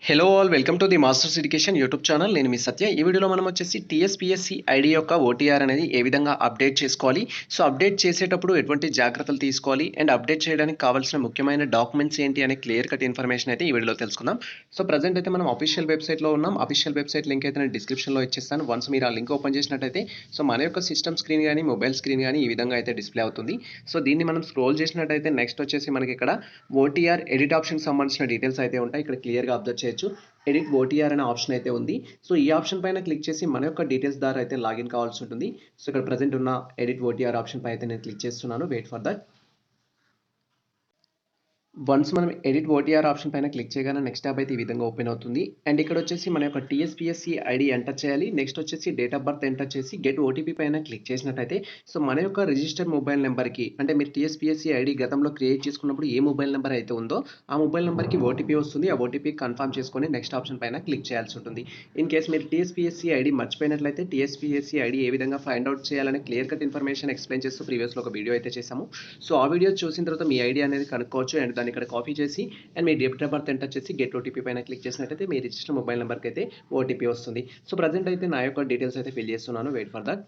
Hello all welcome to the masters education YouTube channel. నేను మీ సత్య. ఈ వీడియోలో మనం వచ్చేసి టీఎస్పీఎస్సీ ఐడి యొక్క ఓటీఆర్ అనేది ఏ విధంగా అప్డేట్ చేసుకోవాలి, సో అప్డేట్ చేసేటప్పుడు ఎటువంటి జాగ్రత్తలు తీసుకోవాలి అండ్ అప్డేట్ చేయడానికి కావాల్సిన ముఖ్యమైన డాక్యుమెంట్స్ ఏంటి అనే క్లియర్ కట్ ఇన్ఫర్మేషన్ అయితే ఈ వీడియోలో తెలుసుకుందాం. సో ప్రజెంట్ అయితే మనం అఫీషియల్ వెబ్సైట్లో ఉన్నాం. అఫీషియల్ వెబ్సైట్ లింక్ అయితే నేను డిస్క్రిప్షన్లో ఇచ్చేస్తాను. వన్స్ మీరు ఆ లింక్ ఓపెన్ చేసినట్టయితే సో మన యొక్క సిస్టమ్ స్క్రీన్ కానీ మొబైల్ స్క్రీన్ కానీ ఈ విధంగా అయితే డిస్ప్లే అవుతుంది. సో దీన్ని మనం స్క్రోల్ చేసినట్టయితే నెక్స్ట్ వచ్చేసి మనకి ఇక్కడ ఓటీఆర్ ఎడిట్ ఆప్షన్కి సంబంధించిన డీటెయిల్స్ అయితే ఉంటాయి. ఇక్కడ క్లియర్గా అబ్జర్వ్ చేయొచ్చు. ఎడిట్ ఓటీఆర్ అనే ఆప్షన్ అయితే ఉంది. సో ఈ ఆప్షన్ పైన క్లిక్ చేసి మన యొక్క డీటెయిల్స్ ద్వారా అయితే లాగిన్ కావాల్సి ఉంటుంది. సో ఇక్కడ ప్రజెంట్ ఉన్న ఎడిట్ ఓటీఆర్ ఆప్షన్ పై అయితే నేను క్లిక్ చేస్తున్నాను. Wait for that. వన్స్ మనం ఎడిట్ ఓటీఆర్ ఆప్షన్ పైన క్లిక్ చేయగానే నెక్స్ట్ ట్యాబ్ అయితే ఈ విధంగా ఓపెన్ అవుతుంది. అండ్ ఇక్కడ వచ్చేసి మన యొక్క టీఎస్పీఎస్సీ ఐడి ఎంటర్ చేయాలి. నెక్స్ట్ వచ్చేసి డేట్ ఆఫ్ బర్త్ ఎంటర్ చేసి గెట్ ఓటీపీ పైన క్లిక్ చేసినట్టయితే సో మన యొక్క రిజిస్టర్ మొబైల్ నెంబర్కి, అంటే మీరు టీఎస్పీఎస్సీ ఐడి గతంలో క్రియేట్ చేసుకున్నప్పుడు ఏ మొబైల్ నెంబర్ అయితే ఉందో ఆ మొబైల్ నెంబర్కి ఓటీపీ వస్తుంది. ఆ ఓటీపీ కన్ఫర్మ్ చేసుకొని నెక్స్ట్ ఆప్షన్ పైన క్లిక్ చేయాల్సి ఉంటుంది. ఇన్ కేస్ మీరు TSPSC ID మర్చిపోయినట్లయితే TSPSC ID A విధంగా ఫైండ్ అవుట్ చేయాలని క్లియర్ కట్ ఇన్ఫర్మేషన్ ఎక్స్ప్లెయిన్ చేస్తూ ప్రీవియస్లో ఒక వీడియో అయితే చేశాము. సో ఆ వీడియో చూసిన తర్వాత మీ ఐడి అనేది కనుక్కోవచ్చు. అండ్ దాన్ని ఇక్కడ కాపీ చేసి and me date of birth enter చేసి గెట్ ఓటీపీ పైన క్లిక్ చేసినట్టయితే మీ రిజిస్టర్ మొబైల్ నెంబర్కి అయితే ఓటీపీ వస్తుంది. సో ప్రజెంట్ అయితే నా యొక్క డీటెయిల్స్ అయితే ఫిల్ చేస్తున్నాను. Wait for that.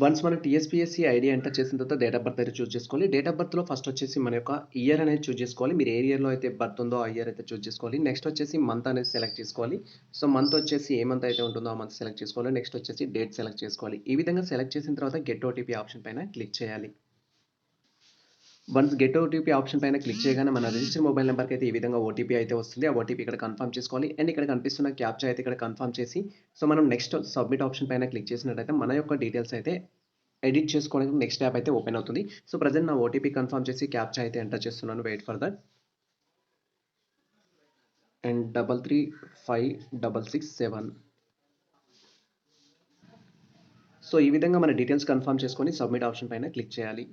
వన్స్ మనం టీఎస్పీఎస్సీ ఐడి ఎంటర్ చేసిన తర్వాత డేట్ ఆఫ్ బర్త్ అయితే చూస్ చేసుకోవాలి. డేట్ ఆఫ్ బర్త్లో ఫస్ట్ వచ్చేసి మన యొక్క ఇయర్ అనేది చూస్ చేసుకోవాలి. మీరు ఏ ఇయర్లో అయితే బర్త్ ఉందో ఆ ఇయర్ అయితే చూస్ చేసుకోవాలి. నెక్స్ట్ వచ్చేసి మంత్ అనేది సెలెక్ట్ చేసుకోవాలి. సో మంత్ వచ్చేసి ఏ మంత్ అయితే ఉంటుందో ఆ మంత్ సెలెక్ట్ చేసుకోవాలి. నెక్స్ట్ వచ్చేసి డేట్ సెలెక్ట్ చేసుకోవాలి. ఈ విధంగా సెలెక్ట్ చేసిన తర్వాత గెట్ ఓటీపీ ఆప్షన్ పైన క్లిక్ చేయాలి. వన్స్ గెట్ ఓటీపీ ఆప్షన్ పైన క్లిక్ చేయగానే మన రిజిస్టర్ మొబైల్ నెంబర్కి అయితే ఈ విధంగా ఓటీపీ అయితే వస్తుంది. ఆ ఓటీపీ ఇక్కడ కన్ఫర్మ్ చేసుకోవాలి. అండ్ ఇక్కడ కనిపిస్తున్న క్యాప్చా అయితే ఇక్కడ కన్ఫర్మ్ చేసి సో మనం నెక్స్ట్ సబ్మిట్ ఆప్షన్ పైన క్లిక్ చేసినట్టయితే మన యొక్క డీటెయిల్స్ అయితే ఎడిట్ చేసుకోవడానికి నెక్స్ట్ యాప్ అయితే ఓపెన్ అవుతుంది. సో ప్రజెంట్ నా ఓటీపీ కన్ఫర్మ్ చేసి క్యాప్చా అయితే ఎంటర్ చేస్తున్నాను. Wait for that. And 335667. So ఈ విధంగా మన డీటెయిల్స్ కన్ఫర్మ్ చేసుకొని సబ్మిట్ ఆప్షన్ పైన క్లిక్ చేయాలి.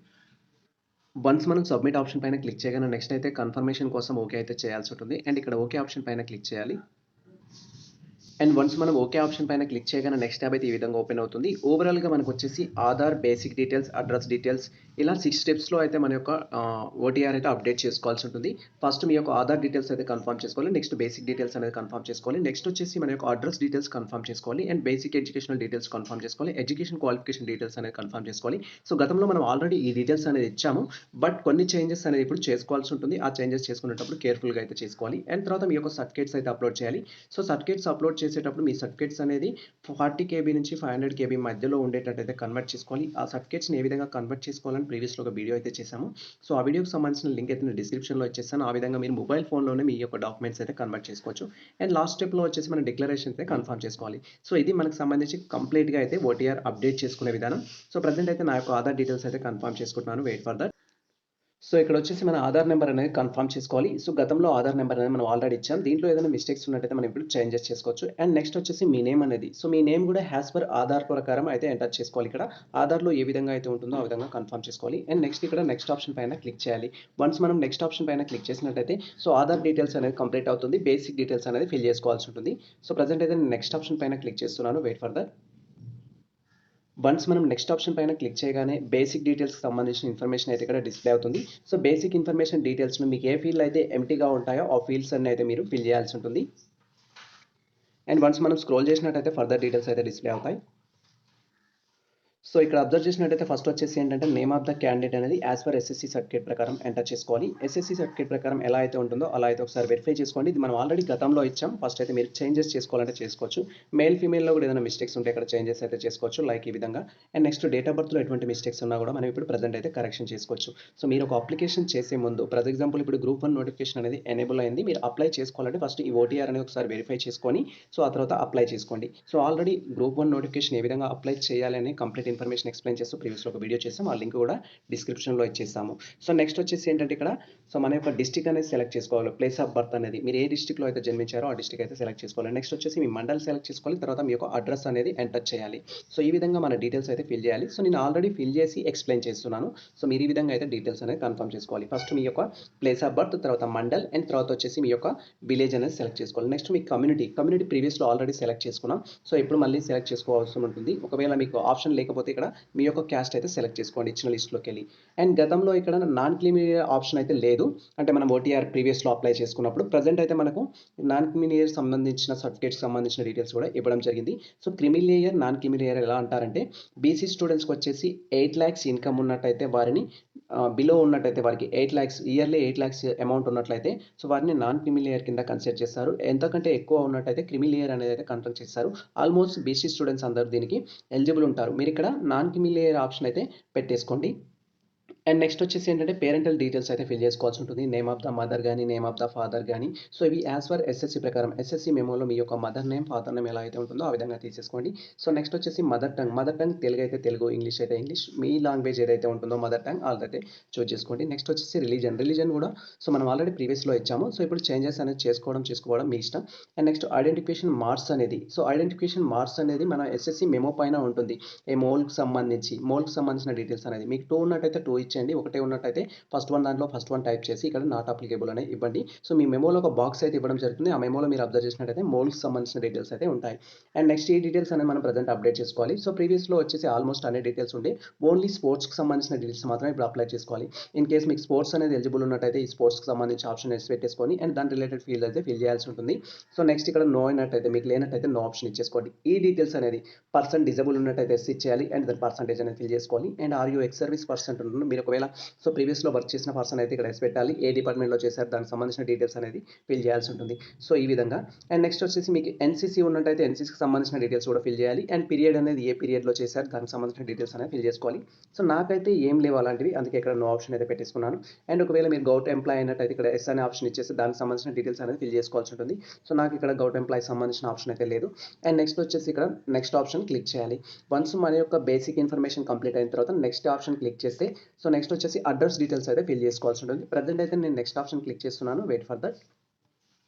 వన్స్ మనం సబ్మిట్ ఆప్షన్ పైన క్లిక్ చేయగానే నెక్స్ట్ అయితే కన్ఫర్మేషన్ కోసం ఓకే అయితే చేయాల్సి ఉంటుంది. అండ్ ఇక్కడ ఓకే ఆప్షన్ పైన క్లిక్ చేయాలి. అండ్ వన్స్ మనం ఓకే ఆప్షన్ పైన క్లిక్ చేయగానే నెక్స్ట్ ట్యాబ్ అయితే ఈ విధంగా ఓపెన్ అవుతుంది. ఓవరాల్గా మనకు వచ్చేసి Aadhaar basic details, address details ఇలా 6 స్టెప్స్లో అయితే మన యొక్క ఓటీఆర్ అయితే అప్డేట్ చేసుకోవాల్సి ఉంటుంది. ఫస్ట్ మీ యొక్క ఆధార్ డీటెయిల్స్ అయితే కన్ఫర్మ్ చేసుకోవాలి. నెక్స్ట్ బేసిక్ డీటెయిల్స్ అనేది కన్ఫర్మ్ చేసుకోవాలి. నెక్స్ట్ వచ్చేసి మన యొక్క అడ్రస్ డీటెయిల్స్ కన్ఫర్మ్ చేసుకోవాలి. And basic educational details confirm చేసుకోవాలి. ఎడ్యుకేషన్ క్వాలిఫికేషన్ డీటెయిల్స్ అనేది కన్ఫర్మ్ చేసుకోవాలి. సో గతంలో మనం ఆల్రెడీ ఈ డీటెయిల్స్ అనేది ఇచ్చాము, బట్ కొన్ని చేంజెస్ అనేది ఇప్పుడు చేసుకోవాల్సి ఉంటుంది. ఆ చేంజెస్ చేసుకునేటప్పుడు కేర్ఫుల్గా అయితే చేసుకోవాలి. అండ్ తర్వాత మీ యొక్క సర్టిఫికేట్స్ అయితే అప్లోడ్ చేయాలి. సో సర్టిఫికేట్స్ అప్లోడ్ చేసేటప్పుడు మీ సర్టిఫికేట్స్ అనేది 40 కేబీ నుంచి 500 కేబీ మధ్యలో ఉండేటట్టయితే కన్వర్ట్ చేసుకోవాలి. ఆ సర్టిఫికేట్స్ని ఏ విధంగా కన్వర్ట్ చేసుకోవాలని ప్రీవియస్లో ఒక వీడియో అయితే చేశాము. సో ఆ వీడియోకి సంబంధించిన లింక్ అయితే నేను డిస్క్రిప్షన్లో ఇచ్చేస్తాను. ఆ విధంగా మీరు మొబైల్ ఫోన్లోనే మీ యొక్క డాక్యుమెంట్స్ అయితే కన్వర్ట్ చేసుకోవచ్చు. అండ్ లాస్ట్ స్టెప్లో వచ్చేసి మన డిక్లరేషన్ అయితే కన్ఫర్మ్ చేసుకోవాలి. సో ఇది మనకు సంబంధించి కంప్లీట్గా అయితే ఓటీఆర్ అప్డేట్ చేసుకునే విధానం. సో ప్రజెంట్ అయితే నా యొక్క ఆధార్ డీటెయిల్స్ అయితే కన్ఫర్మ్ చేసుకుంటున్నాను. Wait for that. సో ఇక్కడ వచ్చేసి మన ఆధార్ నెంబర్ అనేది కన్ఫర్మ్ చేసుకోవాలి. సో గతంలో ఆధార్ నెంబర్ అనేది మనం ఆల్రెడీ ఇచ్చాం. దీంట్లో ఏదైనా మిస్టేక్స్ ఉన్నట్టయితే మనం ఇప్పుడు చేంజెస్ చేసుకోవచ్చు. అండ్ నెక్స్ట్ వచ్చేసి మీ నేమ్ అనేది, సో మీ నేమ్ కూడా హ్యాస్ పర్ ఆధార్ ప్రకారం అయితే ఎంటర్ చేసుకోవాలి. ఇక్కడ ఆధార్లో ఏ విధంగా అయితే ఉంటుందో ఆ విధంగా కన్ఫర్మ్ చేసుకోవాలి. అండ్ నెక్స్ట్ ఇక్కడ నెక్స్ట్ ఆప్షన్ పైన క్లిక్ చేయాలి. వన్స్ మనం నెక్స్ట్ ఆప్షన్ పైన క్లిక్ చేసినట్టయితే సో ఆధార్ డీటెయిల్స్ అనేది కంప్లీట్ అవుతుంది. బేసిక్ డీటెయిల్స్ అనేది ఫిల్ చేసుకోవాల్సి ఉంటుంది. సో ప్రజెంట్ అయితే నేను నెక్స్ట్ ఆప్షన్ పైన క్లిక్ చేస్తున్నాను. Wait for that. వన్స్ మనం నెక్స్ట్ ఆప్షన్ పైన క్లిక్ చేయగానే బేసిక్ డీటెయిల్స్కి సంబంధించిన ఇన్ఫర్మేషన్ అయితే ఇక్కడ డిస్ప్లే అవుతుంది. సో బేసిక్ ఇన్ఫర్మేషన్ డీటెయిల్స్ను మీకు ఏ ఫీల్డ్ అయితే ఎంటీగా ఉంటాయో ఆ ఫీల్డ్స్ అన్ని అయితే మీరు ఫిల్ చేయాల్సి ఉంటుంది. అండ్ వన్స్ మనం స్క్రోల్ చేసినట్టయితే ఫర్దర్ డీటెయిల్స్ అయితే డిస్ప్లే అవుతాయి. సో ఇక్కడ అబ్జర్వ్ చేసినట్టయితే ఫస్ట్ వచ్చేసి ఏంటంటే నేమ్ ఆఫ్ ద క్యాండిడేట్ అనేది యాజ్ పర్ ఎస్ఎస్సీ సర్టిఫికేట్ ప్రకారం ఎంటర్ చేసుకోవాలి. ఎస్ఎస్సీ సర్టిఫికేట్ ప్రకారం ఎలా అయితే ఉంటుందో అలా అయితే ఒకసారి వెరిఫై చేసుకోండి. ఇది మనం ఆల్రెడీ గతంలో ఇచ్చాం. ఫస్ట్ అయితే మీరు చేంజెస్ చేసుకోవాలంటే చేసుకోవచ్చు. మేల్ ఫీమేల్లో కూడా ఏదైనా మిస్టేక్స్ ఉంటే ఇక్కడ చేంజెస్ అయితే చేసుకోవచ్చు, లైక్ ఈ విధంగా. అండ్ నెక్స్ట్ డేట్ ఆఫ్ బర్త్లో ఎటువంటి మిస్టేక్స్ ఉన్నా కూడా మనం ఇప్పుడు ప్రజెంట్ అయితే కరెక్షన్ చేసుకోవచ్చు. సో మీరు ఒక అప్లికేషన్ చేసే ముందు, ఫర్ ఎగ్జాంపుల్ ఇప్పుడు గ్రూప్ 1 నోటిఫికేషన్ అనేది ఎనేబుల్ అయింది. మీరు అప్లై చేసుకోవాలంటే ఫస్ట్ ఈ ఓటీఆర్ అనేది ఒకసారి వెరిఫై చేసుకొని సో ఆ తర్వాత అప్లై చేసుకోండి. సో ఆల్రెడీ గ్రూప్ 1 నోటిఫికేషన్ ఏ విధంగా అప్లై చేయాలని కంప్లీట్ ఇన్ఫర్మేషన్ ఎక్స్ప్లెయిన్ చేస్తూ ప్రీవియస్లో ఒక వీడియో చేసాం. ఆ లింక్ కూడా డిస్క్రిప్షన్లో ఇచ్చేస్తాము. సో నెక్స్ట్ వచ్చేసి ఏంటంటే ఇక్కడ సో మన యొక్క డిస్ట్రిక్ట్ అనేది సెలెక్ట్ చేసుకోవాలి. ప్లేస్ ఆఫ్ బర్త్ అనేది మీరు ఏ డిస్ట్రిక్ట్లో అయితే జన్మించారో ఆ డిస్ట్రిక్ట్ అయితే సెలెక్ట్ చేసుకోవాలి. నెక్స్ట్ వచ్చేసి మీ మండల్ సెలెక్ట్ చేసుకోవాలి. తర్వాత మీ యొక్క అడ్రస్ అనేది ఎంటర్ చేయాలి. సో ఈ విధంగా మన డీటెయిల్స్ అయితే ఫిల్ చేయాలి. సో నేను ఆల్రెడీ ఫిల్ చేసి ఎక్స్ప్లెయిన్ చేస్తున్నాను. సో మీరు ఈ విధంగా అయితే డీటెయిల్స్ అనేది కన్ఫర్మ్ చేసుకోవాలి. ఫస్ట్ మీ యొక్క ప్లేస్ ఆఫ్ బర్త్, తర్వాత మండల్, అండ్ తర్వాత వచ్చేసి మీ యొక్క విలేజ్ అనేది సెలెక్ట్ చేసుకోవాలి. నెక్స్ట్ మీ కమ్యూనిటీ ప్రీవియస్లో ఆల్రెడీ సెలెక్ట్ చేసుకున్నాం. సో ఇప్పుడు మళ్ళీ సెలెక్ట్ చేసుకోవాల్సి ఉంటుంది. ఒకవేళ మీకు ఆప్షన్ లేకపోతే లేకపోతే ఇక్కడ మీ యొక్క క్యాస్ట్ అయితే సెలెక్ట్ చేసుకోండి ఇచ్చిన లిస్ట్లోకి వెళ్ళి. అండ్ గతంలో ఇక్కడ నాన్ క్రీమీ లేయర్ ఆప్షన్ అయితే లేదు, అంటే మనం ఓటీఆర్ ప్రీవియస్లో అప్లై చేసుకున్నప్పుడు. ప్రజెంట్ అయితే మనకు నాన్ క్రీమీ లేయర్ సంబంధించిన సర్టిఫికేట్స్ సంబంధించిన డీటెయిల్స్ కూడా ఇవ్వడం జరిగింది. So creamy layer non creamy layer ఎలా అంటారంటే బీసీ స్టూడెంట్స్కి వచ్చేసి 8 lakhs ఇన్కమ్ ఉన్నట్టయితే వారిని, బిలో ఉన్నట్టయితే వారికి 8 lakhs ఇయర్లీ 8 lakhs అమౌంట్ ఉన్నట్లయితే సో వారిని నాన్ క్రిమి లేయర్ కింద కన్సిడర్ చేస్తారు. ఎంతకంటే ఎక్కువ ఉన్నట్టయితే క్రిమి లేయర్ అనేది అయితే కన్సిడర్ చేస్తారు. ఆల్మోస్ట్ బీసీ స్టూడెంట్స్ అందరూ దీనికి ఎలిజిబుల్ ఉంటారు. మీరు ఇక్కడ నాన్ క్రిమి లేయర్ ఆప్షన్ అయితే పెట్టేసుకోండి. అండ్ నెక్స్ట్ వచ్చేసి ఏంటంటే పేరెంటల్ డీటెయిల్స్ అయితే ఫిల్ చేసుకోవాల్సి ఉంటుంది. నేమ్ ఆఫ్ ద మదర్ కానీ, నేమ్ ఆఫ్ ద ఫాదర్ కానీ. సో ఇవి యాజ్ పర్ ఎస్ఎస్సి ప్రకారం, ఎస్ఎస్సి మెమోలో మీ యొక్క మదర్ నేమ్, ఫాదర్ నేమ్ ఎలా అయితే ఉంటుందో ఆ విధంగా తీసేసుకోండి. సో నెక్స్ట్ వచ్చేసి మదర్ టంగ్ తెలుగు అయితే తెలుగు, ఇంగ్లీష్ అయితే ఇంగ్లీష్, మీ లాంగ్వేజ్ ఏదైతే ఉంటుందో మదర్ టంగ్ అదైతే చూస్ చేసుకోండి. నెక్స్ట్ వచ్చేసి రిలీజన్ కూడా సో మనం ఆల్రెడీ ప్రీవియస్లో ఇచ్చాము. సో ఇప్పుడు చేంజెస్ అనేది చేసుకోవడం మీ ఇష్టం. అండ్ నెక్స్ట్ ఐడెంటిఫికేషన్ మార్క్స్ అనేది, సో ఐడెంటిఫికేషన్ మార్క్స్ అనేది మన ఎస్ఎస్సి మెమో పైన ఉంటుంది. మోల్కి సంబంధించిన డీటెయిల్స్ అనేది మీకు 2 ఉన్నట్టయితే 2 ఇచ్చేయండి, ఒకటే ఉన్నట్టయితే ఫస్ట్ వన్ టైప్ చేసి ఇక్కడ నాట్ అప్లికేబుల్ అనేది ఇవ్వండి. సో మీ మెమోలో ఒక బాక్స్ అయితే ఇవ్వడం జరుగుతుంది. ఆ మెమోలో మీరు అబ్జర్వ్ చేసినట్టయితే మోల్కి సంబంధించిన డీటెయిల్స్ అయితే ఉంటాయి. అండ్ నెక్స్ట్ ఈ డీటెయిల్స్ అనేది మనం ప్రజెంట్ అప్డేట్ చేసుకోవాలి. సో ప్రీవియస్లో వచ్చేసి ఆల్మోస్ట్ అన్ని డీటెయిల్స్ ఉండే, ఓన్లీ స్పోర్ట్స్కి సంబంధించిన డీటెయిల్స్ మాత్రమే ఇప్పుడు అప్లై చేసుకోవాలి. ఇన్ కేస్ మీకు స్పోర్ట్స్ అనేది ఎలిజిబుల్ ఉన్నట్టయితే ఈ స్పోర్ట్స్కి సంబంధించి ఆప్షన్ వేసి పెట్టేసుకొని అండ్ దాని రిలేటెడ్ ఫీల్డ్ అయితే ఫిల్ చేయాల్సి ఉంటుంది. సో నెక్స్ట్ ఇక్కడ నో అయినట్టయితే, మీకు లేనట్టయితే నో ఆప్షన్ ఇచ్చేసుకోండి. ఈ డీటెయిల్స్ అనేది పర్సన్ డిజబుల్ ఉన్నట్టయితే ఎస్ ఇచ్చేయాలి అండ్ దాని పర్సంటేజ్ అనేది ఫిల్ చేసుకోవాలి. And are you ex service person ఉంటుంది, మీరు ఒకవేళ సో ప్రీవియస్లో వర్క్ చేసిన పర్సన్ అయితే ఇక్కడ ఎస్ పెట్టాలి. ఏ డిపార్ట్మెంట్లో చేశారు దానికి సంబంధించిన డీటెయిల్స్ అనేది ఫిల్ చేయాల్సి ఉంటుంది. సో ఈ విధంగా. అండ్ నెక్స్ట్ వచ్చేసి మీకు ఎన్సీసీ ఉన్నట్టయితే ఎన్సీసీకి సంబంధించిన డీటెయిల్స్ కూడా ఫిల్ చేయాలి. అండ్ పీరియడ్ అనేది ఏ పీరియడ్లో చేశారు దానికి సంబంధించిన డీటెయిల్స్ అనేది ఫిల్ చేసుకోవాలి. సో నాకైతే ఏం లేవు అలాంటివి, అందుకే ఇక్కడ నో ఆప్షన్ అయితే పెట్టేసుకున్నాను. అండ్ ఒకవేళ మీరు గౌట్ ఎంప్లాయ్ అయినట్టయితే ఇక్కడ ఎస్ అనే ఆప్షన్ ఇచ్చేసి దానికి సంబంధించిన డీటెయిల్స్ అనేది ఫిల్ చేసుకోవాల్సి ఉంటుంది. సో నాకు ఇక్కడ గౌట్ ఎంప్లాయ్ సంబంధించిన ఆప్షన్ అయితే లేదు. అండ్ నెక్స్ట్ వచ్చేసి ఇక్కడ నెక్స్ట్ ఆప్షన్ క్లిక్ చేయాలి. వన్స్ మన యొక్క బేసిక్ ఇన్ఫర్మేషన్ కంప్లీట్ అయిన తర్వాత నెక్స్ట్ ఆప్షన్ క్లిక్ చేస్తే సో నెక్స్ట్ వచ్చేసి అడ్రస్ డీటెయిల్స్ అయితే ఫిల్ చేసుకోవాల్సి ఉంటుంది. ప్రజెంట్ అయితే నేను నెక్స్ట్ ఆప్షన్ క్లిక్ చేస్తున్నాను, వెయిట్ ఫర్ దట్.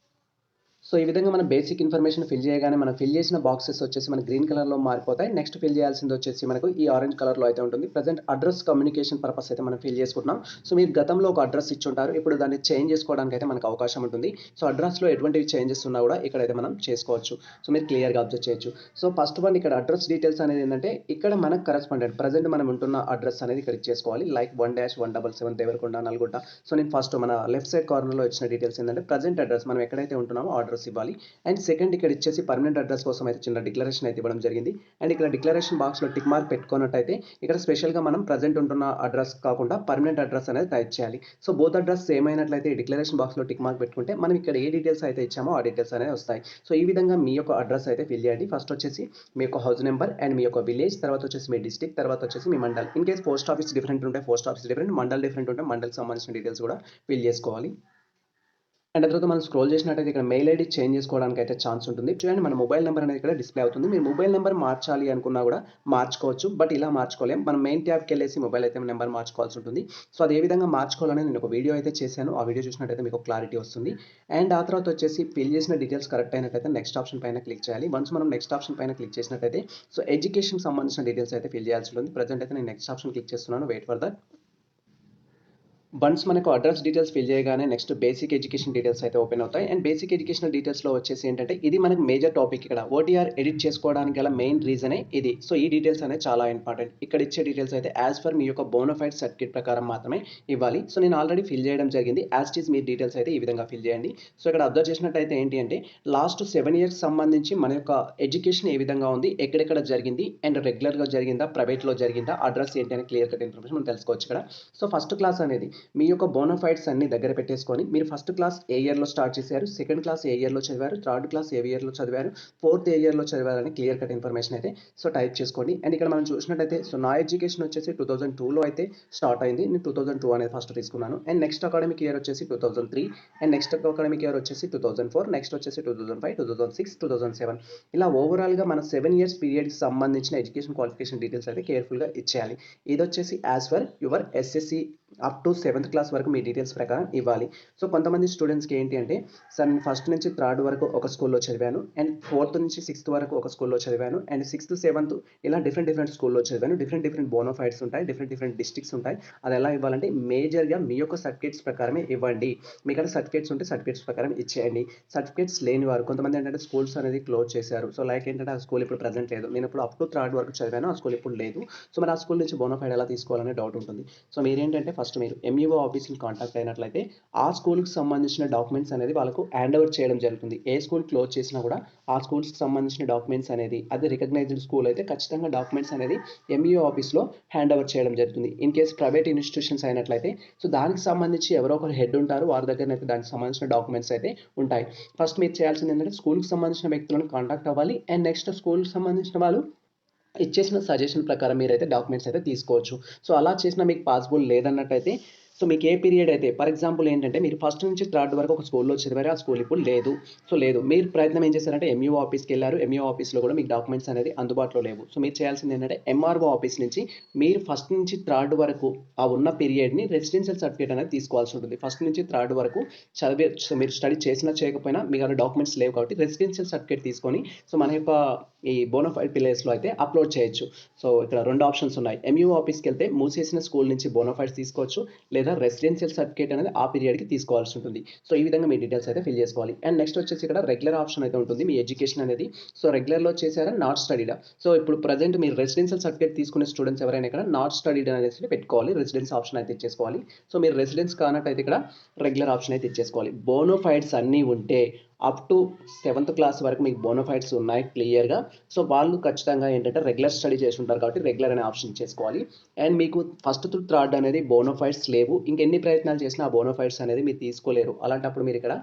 సో ఈ విధంగా మనం బేసిక్ ఇన్ఫర్మేషన్ ఫిల్ చేయగానే మనం ఫిల్ చేసిన బాక్సెస్ వచ్చేసి మన గ్రీన్ కలర్లో మారిపోతాయి. నెక్స్ట్ ఫిల్ చేయాల్సింది వచ్చేసి మనకు ఈ ఆరెంజ్ కలర్లో అయితే ఉంటుంది. ప్రజెంట్ అడ్రస్ కమ్యూనికేషన్ పర్పస్ అయితే మనం ఫిల్ చేసుకుంటున్నాం. సో మీరు గతంలో ఒక అడ్రస్ ఇచ్చి ఉంటారు, ఇప్పుడు దాన్ని చేంజ్ చేసుకోవడానికి అయితే మనకు అవకాశం ఉంటుంది. సో అడ్రస్లో ఎటువంటి చేంజెస్ ఉన్నా కూడా ఇక్కడైతే మనం చేసుకోవచ్చు. సో మీరు క్లియర్గా అబ్జర్వ్ చేయొచ్చు. సో ఫస్ట్ వన్ ఇక్కడ అడ్రస్ డీటెయిల్స్ అనేది ఏంటంటే ఇక్కడ మనకు కరెస్పాండెంట్ ప్రజెంట్ మనం ఉంటున్న అడ్రస్ అనేది ఇక్కడ ఇచ్చేసుకోవాలి. లైక్ 1-177 దేవరకొండ నల్గొండ. సో నేను ఫస్ట్ మన లెఫ్ట్ సైడ్ కార్నర్లో ఇచ్చిన డీటెయిల్స్ ఏంటంటే ప్రజెంట్ అడ్రస్ మనం ఎక్కడైతే ఉంటున్నామో అడ్రస్ ఇవ్వాలి. అండ్ సెకండ్ ఇక్కడ ఇచ్చేసి పర్మనెంట్ అడ్రస్ కోసం అయితే చిన్న డిక్లరేషన్ అయితే ఇవ్వడం జరిగింది. అండ్ ఇక్కడ డిక్లరేషన్ బాక్స్లో టిక్ మార్క్ పెట్టుకున్నట్టయితే ఇక్కడ స్పెషల్గా మనం ప్రజెంట్ ఉంటున్న అడ్రస్ కాకుండా పర్మనెంట్ అడ్రస్ అనేది టైప్ చేయాలి. సో బోత్ అడ్రస్ సేమ్ అయినట్లయితే ఈ డిక్లరేషన్ బాక్స్లో టిక్ మార్క్ పెట్టుకుంటే మనం ఇక్కడ ఏ డీటెయిల్స్ అయితే ఇచ్చామో ఆ డీటెయిల్స్ అనేవి వస్తాయి. సో ఈ విధంగా మీ యొక్క అడ్రస్ అయితే ఫిల్ చేయండి. ఫస్ట్ వచ్చేసి మీ యొక్క హౌస్ నెంబర్ అండ్ మీ యొక్క విలేజ్, తర్వాత వచ్చేసి మీ డిస్ట్రిక్ట్, తర్వాత వచ్చేసి మీ mandal. In case post office different ఉంటే post office different, mandal different ఉంటే మండల్కి సంబంధించిన డీటెయిల్స్ కూడా ఫిల్ చేసుకోవాలి. అండ్ తర్వాత మనం స్క్రోల్ చేసినట్టయితే ఇక్కడ మెయిల్ ఐడి చేంజ్ చేసుకోవడానికి అయితే ఛాన్స్ ఉంటుంది. చూడండి మన మొబైల్ నెంబర్ అనేది ఇక్కడ డిస్ప్లే అవుతుంది. మీరు మొబైల్ నెంబర్ మార్చాలి అనుకున్నా కూడా మార్చుకోవచ్చు, బట్ ఇలా మార్చుకోలేం. మనం మెయిన్ ట్యాబ్కి వెళ్ళేసి మొబైల్ అయితే నెంబర్ మార్చుకోవాల్సి ఉంటుంది. సో అది ఏ విధంగా మార్చుకోవాలని నేను ఒక వీడియో అయితే చేశాను. ఆ వీడియో చూసినట్టయితే మీకు క్లారిటీ వస్తుంది. అండ్ ఆ తర్వాత వచ్చేసి ఫిల్ చేసిన డీటెయిల్స్ కరెక్ట్ అయినట్టయితే నెక్స్ట్ ఆప్షన్ పైన క్లిక్ చేయాలి. వన్స్ మనం నెక్స్ట్ ఆప్షన్ పైన క్లిక్ చేసినట్టయితే సో ఎడ్యుకేషన్ సంబంధించిన డీటెయిల్స్ అయితే ఫిల్ చేయాల్సి ఉంటుంది. ప్రజెంట్ అయితే నేను నెక్స్ట్ ఆప్షన్ క్లిక్ చేస్తున్నాను, వెయిట్ ఫర్ దట్. వన్స్ మనకు అడ్రస్ డీటెయిల్స్ ఫిల్ చేయగానే నెక్స్ట్ బేసిక్ ఎడ్యుకేషన్ డీటెయిల్స్ అయితే ఓపెన్ అవుతాయి. అండ్ బేసిక్ ఎడ్యుకేషనల్ డీటెయిల్స్లో వచ్చేసి ఏంటంటే ఇది మనకు మేజర్ టాపిక్. ఇక్కడ ఓటీఆర్ ఎడిట్ చేసుకోవడానికి గల మెయిన్ రీజనే ఇది. సో ఈ డీటెయిల్స్ అనేది చాలా ఇంపార్టెంట్. ఇక్కడ ఇచ్చే డీటెయిల్స్ అయితే యాజ్ పర్ మీ యొక్క బోనఫైడ్ సర్టిఫికేట్ ప్రకారం మాత్రమే ఇవ్వాలి. సో నేను ఆల్రెడీ ఫిల్ చేయడం జరిగింది. As it is me details అయితే ఈ విధంగా ఫిల్ చేయండి. సో ఇక్కడ అబ్జర్వ్ చేసినట్టయితే ఏంటి అంటే లాస్ట్ 7 years సంబంధించి మన యొక్క ఎడ్యుకేషన్ ఏ విధంగా ఉంది, ఎక్కడెక్కడ జరిగింది, అండ్ రెగ్యులర్గా జరిగిందా, ప్రైవేట్లో జరిగిందా, అడ్రస్ ఏంటి అని క్లియర్ కట్ ఇన్ఫర్మేషన్ మనం తెలుసుకోవచ్చు ఇక్కడ. సో ఫస్ట్ క్లాస్ అనేది మీ యొక్క బోనఫైడ్స్ అన్ని దగ్గర పెట్టేసుకొని మీరు ఫస్ట్ క్లాస్ ఏ ఇయర్లో స్టార్ట్ చేశారు, సెకండ్ క్లాస్ ఏ ఇయర్లో చదివారు, థర్డ్ క్లాస్ ఏ ఇయర్లో చదివారు, ఫోర్త్ ఏ ఇయర్లో చదివారని క్లియర్ కట్ ఇన్ఫర్మేషన్ అయితే సో టైప్ చేసుకోండి. అండ్ ఇక్కడ మనం చూసినట్టయితే సో నా ఎడ్యుకేషన్ వచ్చేసి 2002లో అయితే స్టార్ట్ అయింది. నేను 2002 అనేది ఫస్ట్ తీసుకున్నాను. అండ్ నెక్స్ట్ అకాడమిక్ ఇయర్ వచ్చేసి 2003, అండ్ నెక్స్ట్ అకాడమిక్ ఇయర్ వచ్చేసి 2004, నెక్స్ట్ వచ్చేసి 2005, 2006, 2007. ఇలా ఓవరాల్గా మన 7 years పీరియడ్కి సంబంధించిన ఎడ్యుకేషన్ క్వాలిఫికేషన్ డీటెయిల్స్ అయితే కేర్ఫుల్గా ఇచ్చేయాలి. ఇది వచ్చేసి as per your SSC up to 7th class వరకు మీ డీటెయిల్స్ ప్రకారం ఇవ్వాలి. సో కొంతమంది స్టూడెంట్స్‌కి ఏంటి అంటే, సార్ నేను ఫస్ట్ నుంచి థర్డ్ వరకు ఒక స్కూల్‌లో చదివాను. అండ్ ఫోర్త్ నుంచి సిక్స్త్ వరకు ఒక స్కూల్‌లో చదివాను. అండ్ సిక్స్త్, సెవెంత్ ఇలా డిఫరెంట్ స్కూల్‌లో చదివాను. డిఫరెంట్ బోనోఫైడ్స్ ఉంటాయి. డిఫరెంట్ డిస్ట్రిక్ట్స్ ఉంటాయి. అది ఎలా ఇవ్వాలంటే మేజర్‌గా మీ యొక్క సర్టిఫికేట్స్ ప్రకారమే ఇవ్వండి. మీకాడ సర్టిఫికేట్స్ ఉంటే సర్టిఫికేట్స్ ప్రకారం ఇచ్చేయండి. సర్టిఫికేట్స్ లేని వారు కొంతమంది ఏంటంటే స్కూల్స్ అనేది క్లోజ్ చేశారు. సో లైక్ ఏంటంటే ఆ స్కూల్ ఇప్పుడు ప్రెజెంట్ లేదు. నేను ఇప్పుడు అప్ టు థర్డ్ వరకు చదివాను. ఆ స్కూల్ ఇప్పుడు లేదు. సో మరి ఆ స్కూల్ నుంచి బోనోఫైడ్ ఎలా తీసుకోవాలనే డౌట్ ఉంటుంది. సో మీరేంటంటే ఫస్ట్ మీరు ఎంఈఓ ఆఫీస్‌ని కాంటాక్ట్ అయినట్లయితే ఆ స్కూల్‌కి సంబంధించిన డాక్యుమెంట్స్ అనేది వాళ్ళకు హ్యాండ్ ఓవర్ చేయడం జరుగుతుంది. ఏ స్కూల్ క్లోజ్ చేసినా కూడా ఆ స్కూల్స్‌కి సంబంధించిన డాక్యుమెంట్స్ అనేది అది రికగ్నైజ్డ్ స్కూల్ అయితే ఖచ్చితంగా డాక్యుమెంట్స్ అనేది ఎంఈఓ ఆఫీస్‌లో హ్యాండ్ ఓవర్ చేయడం జరుగుతుంది. ఇన్ కేస్ ప్రైవేట్ ఇన్‌స్టిట్యూషన్స్ అయినట్లయితే సో దానికి సంబంధించి ఎవరో ఒకరు హెడ్ ఉంటారు. వారి దగ్గరనైతే దానికి సంబంధించిన డాక్యుమెంట్స్ అయితే ఉంటాయి. ఫస్ట్ మీరు చేయాల్సింది ఏంటంటే స్కూల్‌కి సంబంధించిన వ్యక్తులను కాంటాక్ట్ అవ్వాలి. అండ్ నెక్స్ట్ స్కూల్‌కి సంబంధించిన వాళ్ళు ఇచ్చేసిన సజెషన్ ప్రకారం మీరైతే డాక్యుమెంట్స్ అయితే తీసుకోవచ్చు. సో అలా చేసినా మీకు పాసిబుల్ లేదన్నట్టయితే సో మీకు ఏ పీరియడ్ అయితే ఫర్ ఎగ్జాంపుల్ ఏంటంటే మీరు ఫస్ట్ నుంచి థర్డ్ వరకు ఒక స్కూల్‌లో చదివారు. ఆ స్కూల్ ఇప్పుడు లేదు. సో లేదు. మీరు ప్రయత్నం ఏం చేశారంటే ఎంఈఓ ఆఫీస్‌కెళ్లారు. ఎంఈఓ ఆఫీస్‌లో కూడా మీకు డాక్యుమెంట్స్ అనేది అందుబాటులో లేవు. సో మీరు చేయాల్సింది ఏంటంటే ఎంఆర్ఓ ఆఫీస్ నుంచి మీరు ఫస్ట్ నుంచి థర్డ్ వరకు ఆ ఉన్న పీరియడ్‌ని రెసిడెన్షియల్ సర్టిఫికేట్ అనేది తీసుకోవాల్సి ఉంటుంది. ఫస్ట్ నుంచి థర్డ్ వరకు సో మీరు స్టడీ చేసినా చేయకపోయినా మీ దగ్గర డాక్యుమెంట్స్ లేవు కాబట్టి రెసిడెన్షియల్ సర్టిఫికేట్ తీసుకొని సో మన యొక్క ఈ బోనోఫైడ్ ప్లేస్‌లో అయితే అప్లోడ్ చేయొచ్చు. సో ఇక్కడ 2 ఆప్షన్స్ ఉన్నాయి. ఎంఈఓ ఆఫీస్‌కెళ్తే మూసేసిన స్కూల్ నుంచి బోనోఫైడ్స్ తీసుకోవచ్చు. లేదా రెసిడెన్షియల్ సర్టిఫికేట్ అనేది ఆ పీరియడ్‌కి తీసుకోవాల్సి ఉంటుంది. సో ఈ విధంగా మీ డీటెయిల్స్ అయితే ఫిల్ చేసుకోవాలి. అండ్ నెక్స్ట్ వచ్చేసి ఇక్కడ రెగ్యులర్ ఆప్షన్ అయితే ఉంటుంది. మీ ఎడ్యుకేషన్ అనేది సో రెగ్యులర్‌లో చేశారా? నాట్ స్టడీడా? సో ఇప్పుడు ప్రెజెంట్ మీరు రెసిడెన్షియల్ సర్టిఫికేట్ తీసుకునే స్టూడెంట్స్ ఎవరైనా ఇక్కడ నాట్ స్టడీడ్ అనేసి పెట్టుకోవాలి. రెసిడెన్స్ ఆప్షన్ అయితే ఇచ్చేసుకోవాలి. సో మీరు రెసిడెన్స్ కానట్టయితే ఇక్కడ రెగ్యులర్ ఆప్షన్ అయితే ఇచ్చేసుకోవాలి. బోనోఫైడ్స్ అన్నీ ఉంటే అప్ టు 7th క్లాస్ వరకు మీకు బోనోఫైడ్స్ ఉన్నాయి క్లియర్‌గా. సో వాళ్ళు ఖచ్చితంగా ఏంటంటే రెగ్యులర్ స్టడీ చేసి ఉంటారు కాబట్టి రెగ్యులర్ అనే ఆప్షన్ ఇచ్చేసుకోవాలి. అండ్ మీకు ఫస్ట్ టు థర్డ్ అనేది బోనోఫైడ్స్ లేవు. ఇంకెన్ని ప్రయత్నాలు చేసినా ఆ బోనోఫైడ్స్ అనేది మీరు తీసుకోలేరు. అలాంటప్పుడు మీరు ఇక్కడ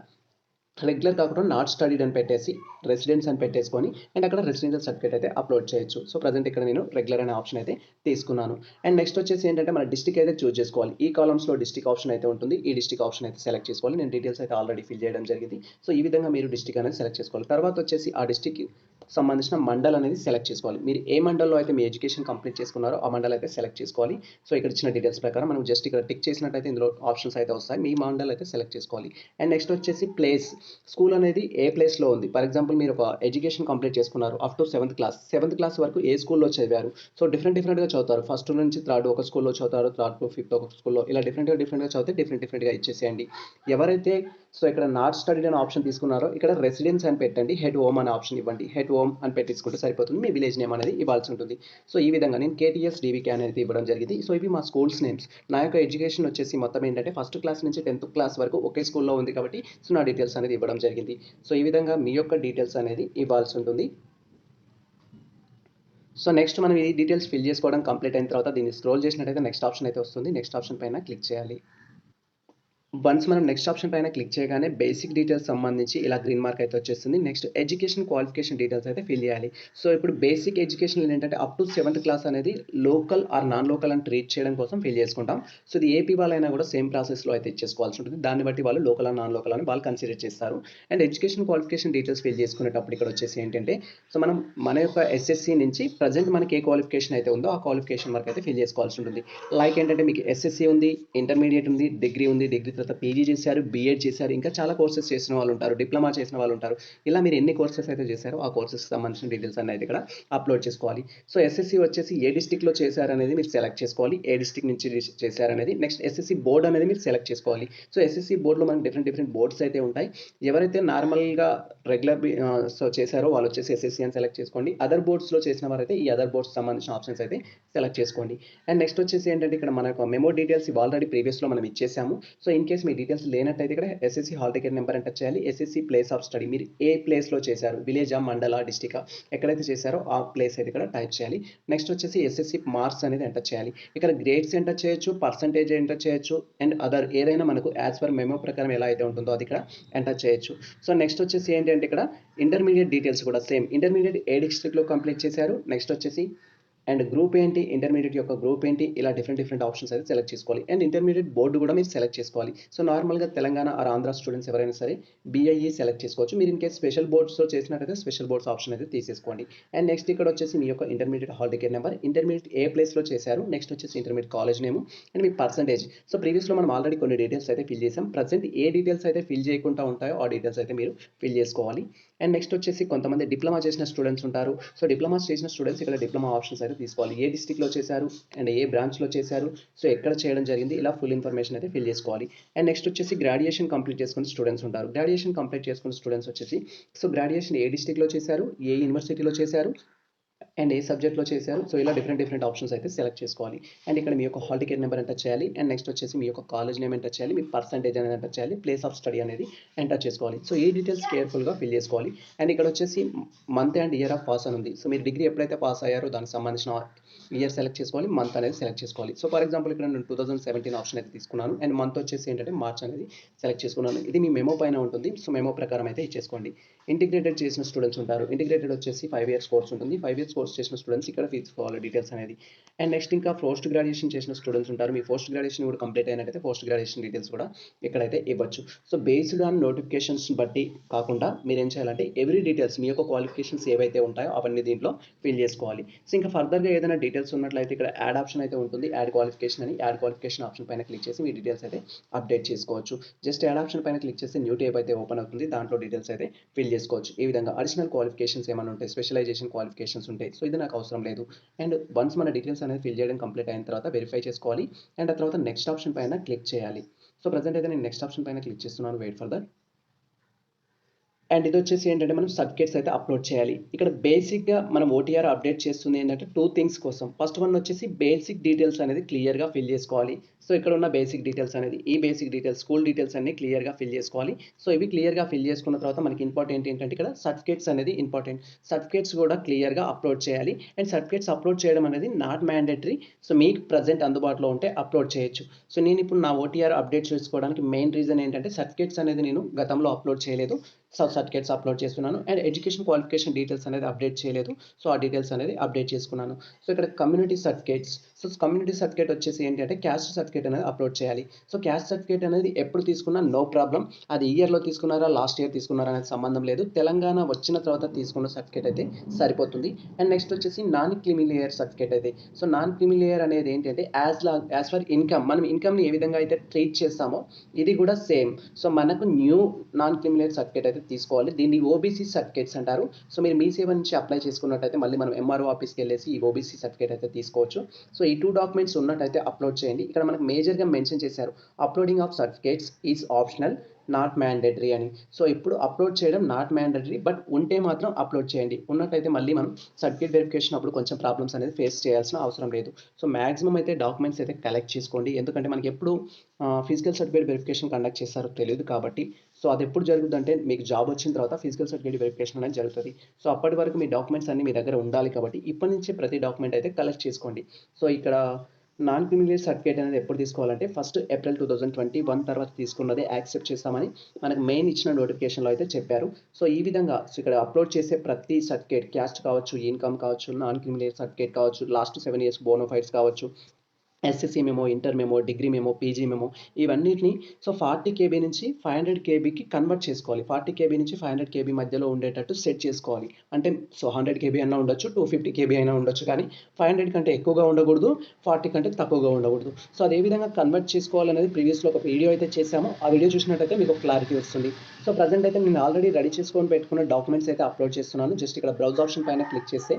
రెగ్యులర్ కాకుండా నాట్ స్టడీడ్ అని పెట్టేసి రెసిడెన్స్ అని పెట్టేసుకొని అండ్ అక్కడ రెసిడెన్షియల్ సర్టిఫికేట్ అయితే అప్లోడ్ చేయొచ్చు. సో ప్రజెంట్ ఇక్కడ నేను రెగ్యులర్ అనే ఆప్షన్ అయితే తీసుకున్నాను. అండ్ నెక్స్ట్ వచ్చేసి ఏంటంటే మన డిస్ట్రిక్ట్ అయితే చూస్ చేసుకోవాలి. ఈ కాలమ్స్‌లో డిస్ట్రిక్ట్ ఆప్షన్ అయితే ఉంటుంది. ఈ డిస్ట్రిక్ట్ ఆప్షన్ అయితే సెలెక్ట్ చేసుకోవాలి. నేను డీటెయిల్స్ అయితే ఆల్రెడీ ఫిల్ చేయడం జరిగింది. సో ఈ విధంగా మీరు డిస్ట్రిక్ట్ అనేది సెలెక్ట్ చేసుకోవాలి. తర్వాత వచ్చేసి ఆ డిస్ట్రిక్ట్‌కి సంబంధించిన మండల్ అనేది సెలెక్ట్ చేసుకోవాలి. మీరు ఏ మండల్‌లో అయితే మీ ఎడ్యుకేషన్ కంప్లీట్ చేసుకున్నారో ఆ మండల్ అయితే సెలెక్ట్ చేసుకోవాలి. సో ఇక్కడ ఇచ్చిన డీటెయిల్స్ ప్రకారం మనం జస్ట్ ఇక్కడ టిక్ చేసినట్టయితే ఇందులో ఆప్షన్స్ అయితే వస్తాయి. మీ మండల్ అయితే సెలెక్ట్ చేసుకోవాలి. అండ్ నెక్స్ట్ వచ్చేసి ప్లేస్. స్కూల్ అనేది ఏ ప్లేస్‌లో ఉంది. ఫర్ ఎగ్జాంపుల్ మీరు ఒక ఎడ్యుకేషన్ కంప్లీట్ చేసుకున్నారు. అప్ టు 7th క్లాస్ వరకు ఏ స్కూల్‌లో చదివారు. సో డిఫరెంట్‌గా చదువుతారు. ఫస్ట్ నుంచి థర్డ్ ఒక స్కూల్‌లో చదువుతారు. థర్డ్ టు ఫిఫ్త్ ఒక స్కూల్‌లో ఇలా డిఫరెంట్‌గా చదివితే డిఫరెంట్‌గా ఇచ్చేసేయండి. ఎవరైతే సో ఇక్కడ నాట్ స్టడీడ్ అనే ఆప్షన్ తీసుకున్నారో ఇక్కడ రెసిడెన్స్ అని పెట్టండి. హెడ్ హోమ్ అనే ఆప్షన్ ఇవ్వండి. హెడ్ హోమ్ అని పెట్టేసుకుంటే సరిపోతుంది. మీ విలేజ్ నేమ్ అనేది ఇవ్వాల్సి ఉంటుంది. సో ఈ విధంగా నేను కేటీఎస్ డీవీకే అనేది ఇవ్వడం జరిగింది. సో ఇవి మా స్కూల్స్ నేమ్స్. నా యొక్క ఎడ్యుకేషన్ వచ్చేసి మొత్తం ఏంటంటే ఫస్ట్ క్లాస్ నుంచి 10th క్లాస్ వరకు ఒకే స్కూల్‌లో ఉంది కాబట్టి సో నా డీటెయిల్స్ అనేది ఇవ్వడం జరిగింది. సో ఈ విధంగా మీ యొక్క డీటెయిల్స్ అనేది ఇవ్వాల్సి ఉంటుంది. సో నెక్స్ట్ మనం ఈ డీటెయిల్స్ ఫిల్ చేసుకోవడం కంప్లీట్ అయిన తర్వాత దీన్ని స్క్రోల్ చేసినట్టయితే నెక్స్ట్ ఆప్షన్ అయితే వస్తుంది. నెక్స్ట్ ఆప్షన్ పైన క్లిక్ చేయాలి. వన్స్ మనం నెక్స్ట్ ఆప్షన్ పైన క్లిక్ చేయగానే బేసిక్ డీటెయిల్స్ సంబంధించి ఇలా గ్రీన్ మార్క్ అయితే వచ్చేస్తుంది. నెక్స్ట్ ఎడ్యుకేషన్ క్వాలిఫికేషన్ డీటెయిల్స్ అయితే ఫిల్ చేయాలి. సో ఇప్పుడు బేసిక్ ఎడ్యుకేషన్ ఏంటంటే అప్ టు 7th క్లాస్ అనేది లోకల్ ఆర్ నాన్ లోకల్ అని ట్రీట్ చేయడం కోసం ఫిల్ చేసుకుంటాం. సో ఇది ఏపీ వాళ్ళైనా కూడా సేమ్ ప్రాసెస్‌లో అయితే ఇచ్చేసుకోవాల్సి ఉంటుంది. దాన్ని బట్టి వాళ్ళు లోకల్ ఆర్ నాన్ లోకల్ అని వాళ్ళు కన్సిడర్ చేస్తారు. And education qualification details fill చేసుకునేటప్పుడు ఇక్కడ వచ్చేసి ఏంటంటే సో మనం మన యొక్క ఎస్ఎస్‌సి నుంచి ప్రెజెంట్ మనకి ఏ క్వాలిఫికేషన్ అయితే ఉందో ఆ క్వాలిఫికేషన్ వరకు అయితే ఫిల్ చేసుకోవాల్సి ఉంటుంది. లైక్ ఏంటంటే మీకు ఎస్ఎస్‌సి ఉంది, ఇంటర్మీడియేట్ ఉంది, డిగ్రీ ఉంది, డిగ్రీ తర్వాత పీజీ చేశారు, బీఎడ్ చేశారు, ఇంకా చాలా కోర్సెస్ చేసిన వాళ్ళు ఉంటారు, డిప్లొమా చేసిన వాళ్ళు ఉంటారు. ఇలా మీరు ఎన్ని కోర్సెస్ అయితే చేశారో ఆ కోర్సెస్‌కి సంబంధించిన డీటెయిల్స్ అన్నీ అయితే ఇక్కడ అప్లోడ్ చేసుకోవాలి. సో ఎస్ఎస్‌సి వచ్చేసి ఏ డిస్ట్రిక్ట్‌లో చేశారనేది మీరు సెలెక్ట్ చేసుకోవాలి. ఏ డిస్ట్రిక్ట్ నుంచి చేశారనేది. నెక్స్ట్ ఎస్ఎస్‌సి బోర్డ్ అనేది మీరు సెలెక్ట్ చేసుకోవాలి. సో ఎస్ఎస్‌సి బోర్డ్‌లో మనకి డిఫరెంట్ బోర్డ్స్ అయితే ఉంటాయి. ఎవరైతే నార్మల్‌గా సో చేశారో వాళ్ళు వచ్చేసి ఎస్ఎస్‌సి అని సెలెక్ట్ చేసుకోండి. అదర్ బోర్డ్స్‌లో చేసిన వారైతే ఈ అదర్ బోర్డ్స్ సంబంధించిన ఆప్షన్స్ అయితే సెలెక్ట్ చేసుకోండి. అండ్ నెక్స్ట్ వచ్చేసి ఏంటంటే ఇక్కడ మన యొక్క మెమో డీటెయిల్స్ ఇవి ఆల్రెడీ ప్రీవియస్‌లో మనం ఇచ్చేసాము. సో ఇన్ కేస్ మీ డీటెయిల్స్ లేనట్టయితే ఇక్కడ SSC hall ticket number enter చేయాలి. ఎస్ఎస్‌సి ప్లేస్ ఆఫ్ స్టడీ మీరు ఏ ప్లేస్‌లో చేశారు, విలేజా, మండలా, డిస్ట్రిక్టా ఎక్కడైతే చేశారో ఆ ప్లేస్ అయితే ఇక్కడ టైప్ చేయాలి. నెక్స్ట్ వచ్చేసి ఎస్ఎస్‌సి మార్క్స్ అనేది ఎంటర్ చేయాలి. ఇక్కడ గ్రేడ్స్ ఎంటర్ చేయొచ్చు, పర్సెంటేజ్ ఎంటర్ చేయొచ్చు అండ్ అదర్ ఏదైనా మనకు యాజ్ పర్ మెమో ప్రకారం ఎలా అయితే ఉంటుందో అది ఇక్కడ ఎంటర్ చేయొచ్చు. సో నెక్స్ట్ వచ్చేసి ఏంటి అంటే ఇక్కడ ఇంటర్మీడియట్ డీటెయిల్స్ కూడా సేమ్ ఇంటర్మీడియట్ ఏ డిస్ట్రిక్ట్‌లో కంప్లీట్ చేశారు. నెక్స్ట్ వచ్చేసి అండ్ గ్రూప్ ఏంటి, ఇంటర్మీడియట్ యొక్క గ్రూప్ ఏంటి, ఇలా డిఫరెంట్ ఆప్షన్స్ అయితే సెలెక్ట్ చేసుకోవాలి. అండ్ ఇంటర్మీడియట్ బోర్డు కూడా మీరు సెలెక్ట్ చేసుకోవాలి. సో నార్మల్గా తెలంగాణ ఆర్ ఆంధ్ర స్టూడెంట్స్ ఎవరైనా సరే బీఐఈ సెలెక్ట్ చేసుకోవచ్చు. మీరు ఇన్ కేస్ స్పెషల్ బోర్డ్స్లో చేసినట్టయితే స్పెషల్ బోర్డ్స్ ఆప్షన్ అయితే తీసేసుకోండి. అండ్ నెక్స్ట్ ఇక్కడ వచ్చేసి మీ యొక్క intermediate hall ticket number, intermediate ఏ ప్లేస్లో చేశారు, నెక్స్ట్ వచ్చేసి ఇంటర్మీడియట్ కాలేజ్ నేమ్ అండ్ మీ పర్సంటేజ్. సో ప్రీవియస్లో మనం ఆల్రెడీ కొన్ని డీటెయిల్స్ అయితే ఫిల్ చేసాం. ప్రజెంట్ ఏ డీటెయిల్స్ అయితే ఫిల్ చేయకుండా ఉంటాయో ఆ డీటెయిల్స్ అయితే మీరు ఫిల్ చేసుకోవాలి. అండ్ నెక్స్ట్ వచ్చేసి కొంతమంది డిప్లొమా చేసిన స్టూడెంట్స్ ఉంటారు. సో డిప్లొమాస్ చేసిన స్టూడెంట్స్ ఇక్కడ డిప్లొమా ఆప్షన్స్ అయితే తీసుకోవాలి. ఏ డిస్ట్రిక్ట్లో చేశారు అండ్ ఏ బ్రాంచ్లో చేశారు, సో ఎక్కడ చేయడం జరిగింది, ఇలా ఫుల్ ఇన్ఫర్మేషన్ అయితే ఫిల్ చేసుకోవాలి. అండ్ నెక్స్ట్ వచ్చేసి గ్రాడ్యుయేషన్ కంప్లీట్ చేసుకున్న స్టూడెంట్స్ ఉంటారు. గ్రాడ్యుయేషన్ కంప్లీట్ చేసుకున్న స్టూడెంట్స్ వచ్చేసి సో గ్రాడ్యుయేషన్ ఏ డిస్ట్రిక్ట్లో చేశారు, ఏ యూనివర్సిటీలో చేశారు అండ్ ఏ సబ్జెక్ట్లో చేశారు, సో ఇలా డిఫరెంట్ ఆప్షన్స్ అయితే సెలెక్ట్ చేసుకోవాలి. అండ్ ఇక్కడ మీ యొక్క హాల్ టికెట్ నెంబర్ ఎంటర్ చేయాలి. అండ్ నెక్స్ట్ వచ్చేసి మీ యొక్క కాలేజ్ నేమ్ ఎంటర్ చేయాలి, మీ పర్సంటేజ్ అనేది ఎంటర్ చేయాలి, ప్లేస్ ఆఫ్ స్టడీ అనేది ఎంటర్ చేసుకోవాలి. సో ఈ డీటెయిల్స్ కేర్ఫుల్గా ఫిల్ చేసుకోవాలి. అండ్ ఇక్కడ వచ్చేసి month and year of pass అని ఉంది. సో మీరు డిగ్రీ ఎప్పుడైతే పాస్ అయ్యారో దానికి సంబంధించిన ఇయర్ సెలెక్ట్ చేసుకోవాలి, మంత్ అనేది సెలెక్ట్ చేసుకోవాలి. సో ఫర్ ఎగ్జాంపుల్ ఇక్కడ నేను 2017 ఆప్షన్ అయితే తీసుకున్నాను అండ్ మంత్ వచ్చేసి ఏంటంటే మార్చ్ అనేది సెలెక్ట్ చేసుకున్నాను. ఇది మీ మెమో పైన ఉంటుంది. సో మెమో ప్రకారం అయితే ఇచ్చేసుకోండి. ఇంటిగ్రేటెడ్ చేసిన స్టూడెంట్స్ ఉంటారు. ఇంటిగ్రేటెడ్ వచ్చేసి 5 ఇయర్స్ కోర్స్ ఉంటుంది. 5 ఇయర్స్ కోర్స్ చేసిన స్టూడెంట్స్ ఇక్కడ తీసుకోవాలి డీటెయిల్స్ అనేది. అండ్ నెక్స్ట్ ఇంకా పోస్ట్ గ్రాడ్యుయేషన్ చేసిన స్టూడెంట్స్ ఉంటారు. మీ పోస్ట్ గ్రాడ్యుయేషన్ కూడా కంప్లీట్ అయినట్టయితే పోస్ట్ గ్రాడ్యుయేషన్ డీటెయిల్స్ కూడా ఇక్కడైతే ఇవ్వచ్చు. సో బేస్డ్ ఆన్ నోటిఫికేషన్స్ బట్టి కాకుండా మీరు ఏం చేయాలంటే ఎవ్రీ డీటెయిల్స్ మీ యొక్క క్వాలిఫికేషన్స్ ఏవైతే ఉంటాయో అవన్నీ దీంట్లో ఫిల్ చేసుకోవాలి. సో ఇంకా ఫర్దర్గా ఏదైనా డీటెయిల్స్ ఉన్నట్లయితే ఇక్కడ యాడ్ ఆప్షన్ అయితే ఉంటుంది. యాడ్ క్వాలిఫికేషన్ అని, యాడ్ క్వాలిఫికేషన్ ఆప్షన్ పైన క్లిక్ చేసి మీ డీటెయిల్స్ అయితే అప్డేట్ చేసుకోవచ్చు. జస్ట్ యాడ్ ఆప్షన్ పైన క్లిక్ చేస్తే న్యూ టేబ్ అయితే ఓపెన్ అవుతుంది. దాంట్లో డీటెయిల్స్ అయితే ఫిల్ చేసుకోవచ్చు. ఈ విధంగా అడిషనల్ క్వాలిఫికేషన్స్ ఏమైనా ఉంటాయి, స్పెషలైజేషన్ క్వాలిఫికేషన్స్ ఉంటాయి. సో ఇది నాకు అవసరం లేదు. అండ్ వన్స్ మన డీటెయిల్స్ అనేది ఫిల్ చేయడం కంప్లీట్ అయిన తర్వాత వెరిఫై చేసుకోవాలి. అండ్ ఆ తర్వాత నెక్స్ట్ ఆప్షన్ పైన క్లిక్ చేయాలి. సో ప్రజెంట్ అయితే నేను నెక్స్ట్ ఆప్షన్ పైన క్లిక్ చేస్తున్నాను. Wait for that. అండ్ ఇది వచ్చేసి ఏంటంటే మనం సర్టిఫికేట్స్ అయితే అప్లోడ్ చేయాలి. ఇక్కడ బేసిక్గా మనం ఓటీఆర్ అప్డేట్ చేస్తుంది ఏంటంటే 2 థింగ్స్ కోసం. ఫస్ట్ వన్ వచ్చేసి బేసిక్ డీటెయిల్స్ అనేది క్లియర్గా ఫిల్ చేసుకోవాలి. సో ఇక్కడ ఉన్న బేసిక్ డీటెయిల్స్ అనేది ఈ బేసిక్ డీటెయిల్స్ స్కూల్ డీటెయిల్స్ అన్ని క్లియర్గా ఫిల్ చేసుకోవాలి. సో ఇవి క్లియర్గా ఫిల్ చేసుకున్న తర్వాత మనకి ఇంపార్టెంట్ ఏంటంటే ఇక్కడ సర్టిఫికేట్స్ అనేది ఇంపార్టెంట్. సర్టిఫికేట్స్ కూడా క్లియర్గా అప్లోడ్ చేయాలి. అండ్ సర్టిఫికేట్స్ అప్లోడ్ చేయడం అనేది నాట్ మ్యాండేటరీ. సో మీకు ప్రజెంట్ అందుబాటులో ఉంటే అప్లోడ్ చేయొచ్చు. సో నేను ఇప్పుడు నా ఓటీఆర్ అప్డేట్ చేసుకోవడానికి మెయిన్ రీజన్ ఏంటంటే సర్టిఫికేట్స్ అనేది నేను గతంలో అప్లోడ్ చేయలేదు. సర్టిఫికేట్స్ అప్లోడ్ చేస్తున్నాను. అండ్ ఎడ్యుకేషన్ క్వాలిఫికేషన్ డీటెయిల్స్ అనేది అప్డేట్ చేయలేదు. సో ఆ డీటెయిల్స్ అనేది అప్డేట్ చేసుకున్నాను. సో ఇక్కడ community certificates. So community certificate వచ్చేసి ఏంటంటే క్యాస్ట్ సర్టిఫికేట్ అనేది అప్లోడ్ చేయాలి. సో క్యాస్ట్ సర్టిఫికేట్ అనేది ఎప్పుడు తీసుకున్నా నో ప్రాబ్లం. అది ఇయర్లో తీసుకున్నారా లాస్ట్ ఇయర్ తీసుకున్నారా అనేది సంబంధం లేదు. తెలంగాణ వచ్చిన తర్వాత తీసుకున్న సర్టిఫికేట్ అయితే సరిపోతుంది. అండ్ నెక్స్ట్ వచ్చేసి నాన్ క్రిమి లేయర్ సర్టిఫికేట్ అయితే. సో నాన్ క్రిమి లేయర్ అనేది ఏంటంటే యాజ్ ఫర్ ఇన్కమ్, మనం ఇన్కమ్ని ఏ విధంగా అయితే ట్రీట్ చేస్తామో ఇది కూడా సేమ్. సో మనకు న్యూ నాన్ క్రిమి లేయర్ సర్టిఫికేట్ అయితే తీసుకోవాలి. దీన్ని ఓబీసీ సర్టిఫికేట్స్ అంటారు. సో మీరు మీ సేవ నుంచి అప్లై చేసుకున్నట్టయితే మళ్ళీ మనం ఎంఆర్ఓ ఆఫీస్కి వెళ్ళేసి ఈ ఓబీసీ సర్టిఫికేట్ అయితే తీసుకోవచ్చు. సో ఈ 2 డాక్యుమెంట్స్ ఉన్నట్టయితే అప్లోడ్ చేయండి. ఇక్కడ మనకు మేజర్గా మెన్షన్ చేశారు uploading of certificates is optional not mandatory అని. సో ఇప్పుడు అప్లోడ్ చేయడం నాట్ మ్యాండేటరీ, బట్ ఉంటే మాత్రం అప్లోడ్ చేయండి. ఉన్నట్టయితే మళ్ళీ మనం సర్టిఫికేట్ వెరిఫికేషన్ అప్పుడు కొంచెం ప్రాబ్లమ్స్ అనేది ఫేస్ చేయాల్సిన అవసరం లేదు. సో మ్యాక్సిమం అయితే డాక్యుమెంట్స్ అయితే కలెక్ట్ చేసుకోండి. ఎందుకంటే మనకి ఎప్పుడు ఫిజికల్ సర్టిఫికేట్ వెరిఫికేషన్ కండక్ట్ చేస్తారో తెలియదు కాబట్టి. సో అది ఎప్పుడు జరుగుతుందంటే మీకు జాబ్ వచ్చిన తర్వాత ఫిజికల్ సర్టిఫికేట్ వెరిఫికేషన్ అనేది జరుగుతుంది. సో అప్పటి వరకు మీ డాక్యుమెంట్స్ అన్ని మీ దగ్గర ఉండాలి కాబట్టి ఇప్పటి నుంచి ప్రతి డాక్యుమెంట్ అయితే కలెక్ట్ చేసుకోండి. సో ఇక్కడ నాన్ క్రిమినల్ సర్టిఫికేట్ అనేది ఎప్పుడు తీసుకోవాలంటే ఫస్ట్ ఏప్రిల్ 2021 తర్వాత తీసుకున్నదే యాక్సెప్ట్ చేస్తామని మనకు మెయిన్ ఇచ్చిన నోటిఫికేషన్లో అయితే చెప్పారు. సో ఈ విధంగా ఇక్కడ అప్లోడ్ చేసే ప్రతి సర్టిఫికేట్ క్యాస్ట్ కావచ్చు, ఇన్కమ్ కావచ్చు, నాన్ క్రిమినల్ సర్టిఫికేట్ కావచ్చు, లాస్ట్ 7 ఇయర్స్ బోనోఫైడ్స్ కావచ్చు, SSC memo, inter memo, degree memo, PG memo, ఇవన్నిటిని సో 40 కేబీ నుంచి 500 కేబీకి కన్వర్ట్ చేసుకోవాలి. 40 కేబీ నుంచి 500 కేబీ మధ్యలో ఉండేటట్టు సెట్ చేసుకోవాలి. అంటే సో 100 కేబీ అయినా ఉండొచ్చు, 250 కేబీ అయినా ఉండొచ్చు, కానీ 500 కంటే ఎక్కువగా ఉండకూడదు, 40 కంటే తక్కువగా ఉండకూడదు. సో అది ఏ విధంగా కన్వర్ట్ చేసుకోవాలనేది ప్రీవియస్లో ఒక వీడియో అయితే చేశాము. ఆ వీడియో చూసినట్టయితే మీకు క్లారిటీ వస్తుంది. సో ప్రజెంట్ అయితే నేను ఆల్రెడీ రెడీ చేసుకొని పెట్టుకున్న డాక్యుమెంట్స్ అయితే అప్లోడ్ చేస్తున్నాను. జస్ట్ ఇక్కడ బ్రౌజ్ ఆప్షన్ పైన క్లిక్ చేస్తే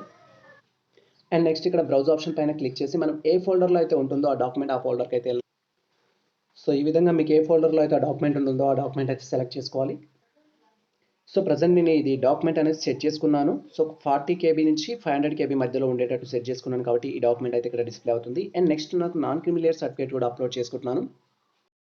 అండ్ నెక్స్ట్ ఇక్కడ బ్రౌజ్ ఆప్షన్ పైన క్లిక్ చేసి మనం ఏ ఫోల్డర్లో అయితే ఉంటుందో ఆ డాక్యుమెంట్ ఆ ఫోల్డర్కి అయితే వెళ్ళాలి. సో ఈ విధంగా మీకు ఏ ఫోల్డర్లో అయితే ఆ డాక్యుమెంట్ ఉంటుందో ఆ డాక్యుమెంట్ అయితే సెలెక్ట్ చేసుకోవాలి. సో ప్రజెంట్ నేను ఇది డాక్యుమెంట్ అనేది సెట్ చేసుకున్నాను. సో 40 కేబీ నుంచి 500 కేబీ మధ్యలో ఉండేటట్టు సెట్ చేసుకున్నాను కాబట్టి ఈ డాక్యుమెంట్ అయితే ఇక్కడ డిస్ప్లే అవుతుంది. అండ్ నెక్స్ట్ నాకు నాన్ క్రిమినల్ సర్టిఫికేట్ కూడా అప్లోడ్ చేసుకుంటున్నాను.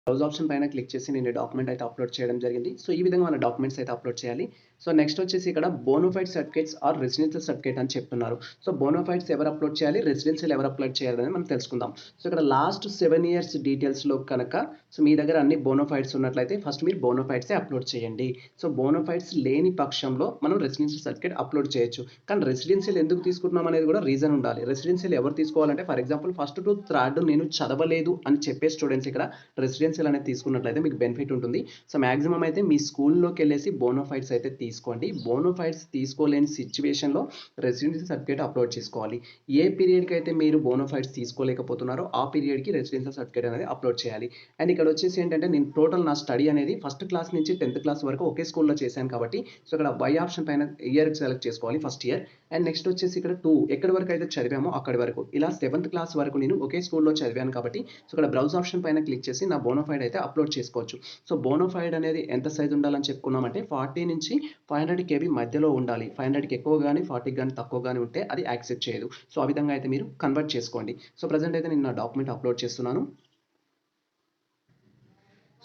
బ్రౌజ్ ఆప్షన్ పైన క్లిక్ చేసి నేను డాక్యుమెంట్ అయితే అప్లోడ్ చేయడం జరిగింది. సో ఈ విధంగా మన డాక్యుమెంట్స్ అయితే అప్లోడ్ చేయాలి. సో నెక్స్ట్ వచ్చేసి ఇక్కడ bonafide certificates or residential certificate అని చెప్తున్నారు. సో బోనోఫైడ్స్ ఎవరు అప్లోడ్ చేయాలి, రెసిడెన్షియల్ ఎవరు అప్లోడ్ చేయాలని మనం తెలుసుకుందాం. సో ఇక్కడ లాస్ట్ 7 ఇయర్స్ డీటెయిల్స్లో కనుక సో మీ దగ్గర అన్ని బోనోఫైడ్స్ ఉన్నట్లయితే ఫస్ట్ మీరు బోనోఫైడ్సే అప్లోడ్ చేయండి. సో బోనోఫైడ్స్ లేని పక్షంలో మనం రెసిడెన్షియల్ సర్టిఫికేట్ అప్లోడ్ చేయొచ్చు. కానీ రెసిడెన్షియల్ ఎందుకు తీసుకుంటున్నాం అనేది కూడా రీజన్ ఉండాలి. రెసిడెన్షియల్ ఎవరు తీసుకోవాలంటే for example first to third నేను చదవలేదు అని చెప్పే స్టూడెంట్స్ ఇక్కడ రెసిడెన్షియల్ అనేది తీసుకున్నట్లయితే మీకు బెనిఫిట్ ఉంటుంది. సో మాక్సిమం అయితే మీ స్కూల్లోకి వెళ్ళేసి బోనోఫైడ్స్ అయితే తీసుకోండి. బోనోఫైడ్స్ తీసుకోలేని సిచ్యువేషన్లో రెసిడెన్షియల్ సర్టిఫికేట్ అప్లోడ్ చేసుకోవాలి. ఏ పీరియడ్కి అయితే మీరు బోనోఫైడ్స్ తీసుకోలేకపోతున్నారో ఆ పీరియడ్కి రెసిడెన్షియల్ సర్టిఫికేట్ అనేది అప్లోడ్ చేయాలి. అండ్ ఇక్కడ వచ్చేసి ఏంటంటే నేను టోటల్ నా స్టడీ అనేది ఫస్ట్ క్లాస్ నుంచి 10th క్లాస్ వరకు ఒకే స్కూల్లో చేశాను కాబట్టి సో ఇక్కడ వై ఆప్షన్ పైన ఇయర్ సెలెక్ట్ చేసుకోవాలి ఫస్ట్ ఇయర్. అండ్ నెక్స్ట్ వచ్చేసి ఇక్కడ 2 ఎక్కడి వరకు అయితే చదివామో అక్కడి వరకు ఇలా 7th క్లాస్ వరకు నేను ఒకే స్కూల్లో చదివాను కాబట్టి సో ఇక్కడ బ్రౌజ్ ఆప్షన్ పైన క్లిక్ చేసి నా బోనోఫైడ్ అయితే అప్లోడ్ చేసుకోవచ్చు. సో బోనోఫైడ్ అనేది ఎంత సైజ్ ఉండాలని చెప్పుకున్నామంటే 40 నుంచి 500 KB మధ్యలో ఉండాలి. 500కి ఎక్కువ కానీ 40కి కానీ తక్కువ కానీ ఉంటే అది యాక్సెప్ట్ చేయదు. సో ఆ విధంగా అయితే మీరు కన్వర్ట్ చేసుకోండి. సో ప్రజెంట్ అయితే నేను నా డాక్యుమెంట్ అప్లోడ్ చేస్తున్నాను.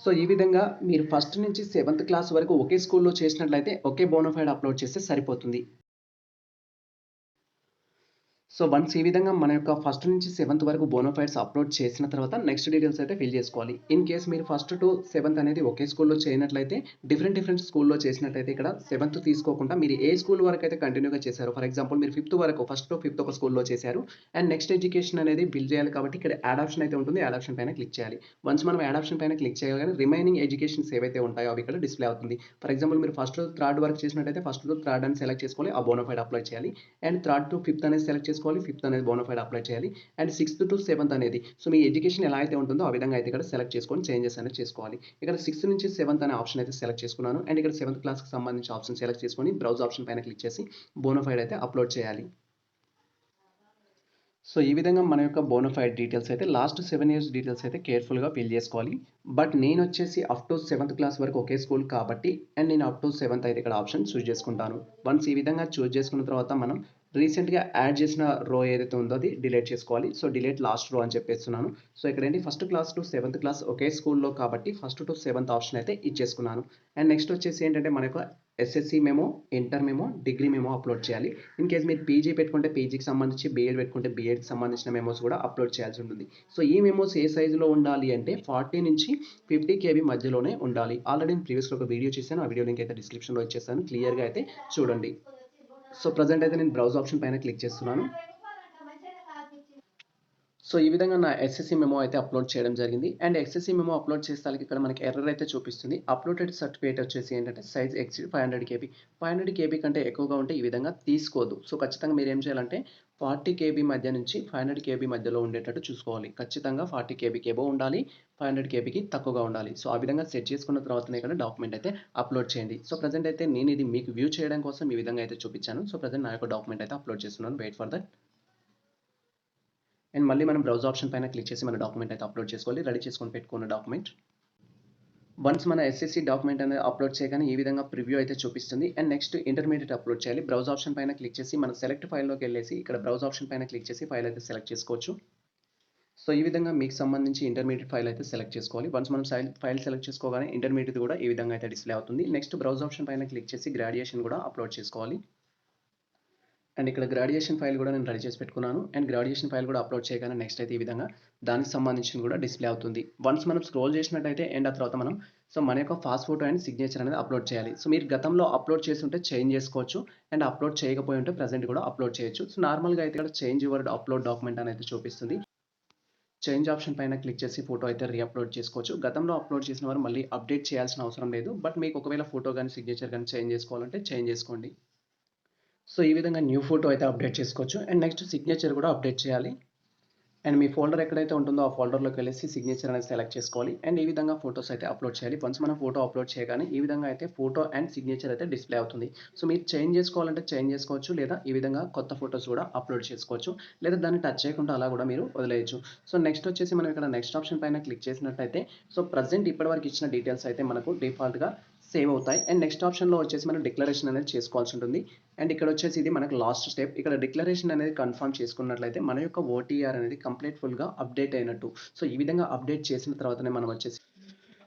సో ఈ విధంగా మీరు ఫస్ట్ నుంచి 7th క్లాస్ వరకు ఒకే స్కూల్లో చేసినట్లయితే ఒకే బోనోఫైడ్ అప్లోడ్ చేస్తే సరిపోతుంది. సో వన్స్ ఈ విధంగా మన యొక్క ఫస్ట్ నుంచి 7th వరకు బోనోఫైడ్స్ అప్లోడ్ చేసిన తర్వాత నెక్స్ట్ డీటెయిల్స్ అయితే ఫిల్ చేసుకోవాలి. ఇన్ కేస్ మీరు ఫస్ట్ టు 7th అనేది ఒకే స్కూల్లో చేయనట్లయితే డిఫరెంట్ స్కూల్లో చేసినట్లయితే ఇక్కడ 7th తీసుకోకుండా మీరు ఏ స్కూల్ వరకు అయితే కంటిన్యూగా చేశారు ఫర్ ఎగ్జాంపుల్ మీరు 5th వరకు ఫస్ట్ టు 5th ఒక స్కూల్లో చేశారు అండ్ నెక్స్ట్ ఎడ్యుకేషన్ అనేది బిల్ చేయాలి కాబట్టి ఇక్కడ యాడ్ ఆప్షన్ అయితే ఉంటుంది. యాడ్ ఆప్షన్ పైన క్లిక్ చేయాలి. వన్స్ మనం యాడ్ ఆప్షన్ పైన క్లిక్ చేయగానే రిమైనింగ్ ఎడ్యుకేషన్స్ ఏవైతే ఉంటాయో అవి ఇక్కడ డిస్ప్లే అవుతుంది. ఫర్ ఎగ్జాంపుల్ మీరు ఫస్ట్ టు 3rd వరకు చేసినట్లయితే ఫస్ట్ టు 3rd అని సెలెక్ట్ చేసుకోవాలి. ఆ బోనోఫైడ్ అప్లై చేయాలి. అండ్ 3rd టు 5th అనేది సెలెక్ట్ చేసుకోవాలి. 5th అనేది బోనోఫైడ్ అప్లై చేయాలి. అండ్ 6th టు 7th అనేది సో మీ ఎడ్యుకేషన్ ఎలా అయితే ఉంటుందో ఆ విధంగా అయితే ఇక్కడ సెలెక్ట్ చేసుకొని చేంజెస్ అనేది చేసుకోవాలి. ఇక్కడ 6th నుంచి 7th అనే ఆప్షన్ అయితే సెలెక్ట్ చేసుకున్నాను. అండ్ ఇక్కడ 7th క్లాస్కి సంబంధించిన ఆప్షన్ సెలెక్ట్ చేసుకొని బ్రౌజ్ ఆప్షన్ పైన క్లిక్ చేసి బోనోఫైడ్ అయితే అప్లోడ్ చేయాలి. సో ఈ విధంగా మన యొక్క బోనోఫైడ్ డీటెయిల్స్ అయితే లాస్ట్ 7 ఇయర్స్ డీటెయిల్స్ అయితే కేర్ఫుల్గా ఫిల్ చేసుకోవాలి. బట్ నేను వచ్చేసి అప్ టు 7th క్లాస్ వరకు ఒకే స్కూల్ కాబట్టి అండ్ నేను అప్ టు 7th అయితే ఇక్కడ ఆప్షన్ చూస్ చేసుకుంటాను. వన్స్ ఈ విధంగా చూస్ చేసుకున్న తర్వాత మనం రీసెంట్గా యాడ్ చేసిన రో ఏదైతే ఉందో అది డిలీట్ చేసుకోవాలి. సో డిలీట్ లాస్ట్ రో అని చెప్పేస్తున్నాను. సో ఇక్కడ ఏంటి first class to 7th class ఒకే స్కూల్లో కాబట్టి ఫస్ట్ టు 7th ఆప్షన్ అయితే ఇచ్చేసుకున్నాను. అండ్ నెక్స్ట్ వచ్చేసి ఏంటంటే మన యొక్క SSC memo, inter memo, degree memo upload చేయాలి. ఇన్ కేస్ మీరు పీజీ పెట్టుకుంటే పీజీకి సంబంధించి, బీఎడ్ పెట్టుకుంటే బీఎడ్కి సంబంధించిన మెమోస్ కూడా అప్లోడ్ చేయాల్సి ఉంటుంది. సో ఈ మెమోస్ ఏ సైజులో ఉండాలి అంటే 40 నుంచి 50 KB మధ్యలోనే ఉండాలి. ఆల్రెడీ నేను ప్రీవియస్లో ఒక వీడియో చేశాను. ఆ వీడియో లింక్ అయితే డిస్క్రిప్షన్లో ఇచ్చేస్తాను. క్లియర్గా అయితే చూడండి. సో ప్రజెంట్ అయితే నేను బ్రౌజ్ ఆప్షన్ పైన క్లిక్ చేస్తున్నాను. సో ఈ విధంగా నా ఎస్ఎస్సి మెమో అయితే అప్లోడ్ చేయడం జరిగింది. అండ్ ఎస్ఎస్సి మెమో అప్లోడ్ చేసేసరికి ఇక్కడ మనకి ఎర్రర్ అయితే చూపిస్తుంది. అప్లోడెడ్ సర్టిఫికేట్ వచ్చేసి ఏంటంటే సైజ్ ఎక్సీడ్ 500 KB. 500 KB కంటే ఎక్కువగా ఉంటే ఈ విధంగా తీసుకోవద్దు. సో ఖచ్చితంగా మీరు ఏం చేయాలంటే 40 KB మధ్య నుంచి 500 KB మధ్యలో ఉండేటట్టు చూసుకోవాలి. ఖచ్చితంగా 40 KBకి ఎబో ఉండాలి. 500 KBకి తక్కువగా ఉండాలి. సో ఆ విధంగా సెట్ చేసుకున్న తర్వాతనే ఇక్కడ డాక్యుమెంట్ అయితే అప్లోడ్ చేయండి. సో ప్రజెంట్ అయితే నేను ఇది మీకు వ్యూ చేయడం కోసం ఈ విధంగా అయితే చూపించాను. సో ప్రజెంట్ నా యొక్క డాక్యుమెంట్ అయితే అప్లోడ్ చేస్తున్నాను. Wait for that. అండ్ మళ్ళీ మనం బ్రౌజ్ ఆప్షన్ పైన క్లిక్ చేసి మన డాక్యుమెంట్ అయితే అప్లోడ్ చేసుకోవాలి. రెడీ చేసుకొని పెట్టుకున్న డాక్యుమెంట్. వన్స్ మన ఎస్ఎస్సి డాక్యుమెంట్ అనేది అప్లోడ్ చేయగానే ఈ విధంగా ప్రివ్యూ అయితే చూపిస్తుంది. అండ్ నెక్స్ట్ ఇంటర్మీడియట్ అప్లోడ్ చేయాలి. బ్రౌజ్ ఆప్షన్ పైన క్లిక్ చేసి మన సెలెక్ట్ ఫైల్లోకి వెళ్ళేసి ఇక్కడ బ్రౌజ్ ఆప్షన్ పైన క్లిక్ చేసి ఫైల్ అయితే సెలెక్ట్ చేసుకోవచ్చు. సో ఈ విధంగా మీకు సంబంధించి ఇంటర్మీడియట్ ఫైల్ అయితే సెలెక్ట్ చేసుకోవాలి. వన్స్ మనం ఫైల్ సెలెక్ట్ చేసుకోగానే ఇంటర్మీడియట్ కూడా ఈ విధంగా అయితే డిస్ప్లే అవుతుంది. నెక్స్ట్ బ్రౌజ్ ఆప్షన్ పైన క్లిక్ చేసి గ్రాడ్యుయేషన్ కూడా అప్లోడ్ చేసుకోవాలి. అండ్ ఇక్కడ గ్రాడ్యుయేషన్ ఫైల్ కూడా నేను రెడీ చేసి పెట్టుకున్నాను. అండ్ గ్రాడ్యుయేషన్ ఫైల్ కూడా అప్లోడ్ చేయగానే నెక్స్ట్ అయితే ఈ విధంగా దానికి సంబంధించిన కూడా డిస్ప్లే అవుతుంది. వన్స్ మనం స్క్రోల్ చేసినట్టయితే అండ్ ఆ తర్వాత మనం సో మన యొక్క ఫాస్ట్ ఫోటో అండ్ సిగ్నేచర్ అనేది అప్లోడ్ చేయాలి. సో మీరు గతంలో అప్లోడ్ చేసి ఉంటే చేంజ్ చేసుకోవచ్చు. అండ్ అప్లోడ్ చేయకపోయి ఉంటే ప్రజెంట్ కూడా అప్లోడ్ చేయొచ్చు. సో నార్మల్గా అయితే ఇక్కడ చేంజ్ యువర్ అప్లోడ్ డాక్యుమెంట్ అనేది చూపిస్తుంది. చేంజ్ ఆప్షన్ పైన క్లిక్ చేసి ఫోటో అయితే రీఅప్లోడ్ చేసుకోవచ్చు. గతంలో అప్లోడ్ చేసిన వారు మళ్ళీ అప్డేట్ చేయాల్సిన అవసరం లేదు. బట్ మీకు ఒకవేళ ఫోటో కానీ సిగ్నేచర్ కానీ చేంజ్ చేసుకోవాలంటే చేంజ్ చేసుకోండి. సో ఈ విధంగా న్యూ ఫోటో అయితే అప్డేట్ చేసుకోవచ్చు. అండ్ నెక్స్ట్ సిగ్నేచర్ కూడా అప్డేట్ చేయాలి. అండ్ మీ ఫోల్డర్ ఎక్కడైతే ఉంటుందో ఆ ఫోల్డర్లోకి వెళ్ళేసి సిగ్నేచర్ అనేది సెలెక్ట్ చేసుకోవాలి. అండ్ ఈ విధంగా ఫోటోస్ అయితే అప్లోడ్ చేయాలి. వన్స్ మనం ఫోటో అప్లోడ్ చేయగానే ఈ విధంగా అయితే ఫోటో అండ్ సిగ్నేచర్ అయితే డిస్ప్లే అవుతుంది. సో మీరు చేంజ్ చేసుకోవాలంటే చేంజ్ చేసుకోవచ్చు. లేదా ఈ విధంగా కొత్త ఫోటోస్ కూడా అప్లోడ్ చేసుకోవచ్చు. లేదా దాన్ని టచ్ చేయకుండా అలా కూడా మీరు వదిలేయచ్చు. సో నెక్స్ట్ వచ్చేసి మనం ఇక్కడ నెక్స్ట్ ఆప్షన్ పైన క్లిక్ చేసినట్టయితే సో ప్రజెంట్ ఇప్పటివరకు ఇచ్చిన డీటెయిల్స్ అయితే మనకు డిఫాల్ట్గా సేవ్ అవుతాయి. అండ్ నెక్స్ట్ ఆప్షన్లో వచ్చేసి మనం డిక్లరేషన్ అనేది చేసుకోవాల్సి ఉంటుంది. అండ్ ఇక్కడ వచ్చేసి ఇది మనకు లాస్ట్ స్టెప్. ఇక్కడ డిక్లరేషన్ అనేది కన్ఫర్మ్ చేసుకున్నట్లయితే మన యొక్క ఓటీఆర్ అనేది కంప్లీట్ ఫుల్గా అప్డేట్ అయినట్టు. సో ఈ విధంగా అప్డేట్ చేసిన తర్వాతనే మనం వచ్చేసి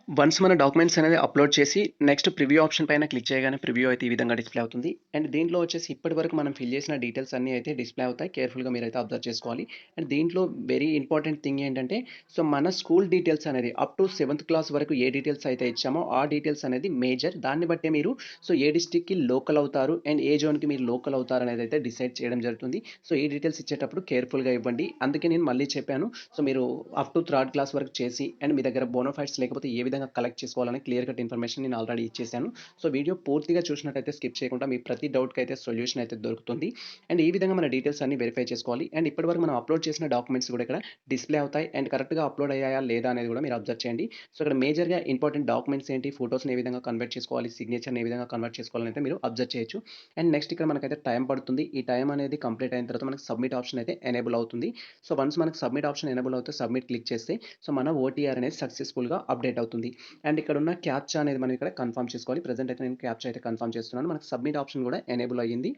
వన్స్ మన డాక్యుమెంట్స్ అనేది అప్లోడ్ చేసి నెక్స్ట్ ప్రివ్యూ ఆప్షన్ పైన క్లిక్ చేయగానే ప్రివ్యూ అయితే ఈ విధంగా డిస్ప్లే అవుతుంది. అండ్ దీంట్లో వచ్చేసి ఇప్పటివరకు మనం ఫిల్ చేసిన డీటెయిల్స్ అన్నీ అయితే డిస్ప్లే అవుతాయి. కేర్ఫుల్గా మీరైతే అబ్జర్వ్ చేసుకోవాలి. అండ్ దీంట్లో వెరీ ఇంపార్టెంట్ థింగ్ ఏంటంటే సో మన స్కూల్ డీటెయిల్స్ అనేది అప్ టు 7th క్లాస్ వరకు ఏ డీటెయిల్స్ అయితే ఇచ్చామో ఆ డీటెయిల్స్ అనేది మేజర్. దాన్ని బట్టే మీరు సో ఏ డిస్ట్రిక్ట్కి లోకల్ అవుతారు అండ్ ఏ జోన్కి మీరు లోకల్ అవుతారు అనేది అయితే డిసైడ్ చేయడం జరుగుతుంది. సో ఈ డీటెయిల్స్ ఇచ్చేటప్పుడు కేర్ఫుల్గా ఇవ్వండి. అందుకే నేను మళ్ళీ చెప్పాను. సో మీరు అప్ టు 3rd క్లాస్ వరకు చేసి అండ్ మీ దగ్గర బోనోఫైడ్స్ లేకపోతే ఏ విధంగా కలెక్ట్ చేసుకోవాలని క్లియర్ కట్ ఇన్ఫర్మేషన్ నేను ఆల్రెడీ ఇచ్చేసాను. సో వీడియో పూర్తిగా చూసినట్టయితే స్కిప్ చేయకుండా మీ ప్రతి డౌట్కి అయితే సొల్యూషన్ అయితే దొరుకుతుంది. అండ్ ఈ విధంగా మన డీటెయిల్స్ అన్ని వెరిఫై చేసుకోవాలి. అండ్ ఇప్పటివరకు మనం అప్లోడ్ చేసిన డాక్యుమెంట్స్ కూడా ఇక్కడ డిస్ప్లే అవుతాయి. అండ్ కరెక్ట్గా అప్లోడ్ అయ్యాయా లేదా అనేది కూడా మీరు అబ్జర్వ్ చేయండి. సో ఇక్కడ మేజర్గా ఇంపార్టెంట్ డాక్యుమెంట్స్ ఏంటి, ఫోటోస్ని ఏ విధంగా కన్వర్ట్ చేసుకోవాలి, సిగ్నేచర్ని ఏ విధంగా కన్వర్ట్ చేసుకోవాలని అయితే మీరు అబ్జర్వ్ చేయొచ్చు. అండ్ నెక్స్ట్ ఇక్కడ మనకైతే టైం పడుతుంది. ఈ టైం అనేది కంప్లీట్ అయిన తర్వాత మనకి సబ్మిట్ ఆప్షన్ అయితే ఎనేబుల్ అవుతుంది. సో వన్స్ మనకి సబ్మిట్ ఆప్షన్ ఎనేబుల్ అవుతే సబ్మిట్ క్లిక్ చేస్తే సో మన ఓటీఆర్ అనేది సక్సెస్ఫుల్గా అప్డేట్ అవుతుంది. అండ్ ఇక్కడ ఉన్న క్యాప్చా అనేది మనం ఇక్కడ కన్ఫర్మ్ చేసుకోవాలి. ప్రెజెంట్ అయితే నేను క్యాప్చా అయితే కన్ఫర్మ్ చేస్తున్నాను. మనకి సబ్మిట్ ఆప్షన్ కూడా ఎనేబుల్ అయ్యింది.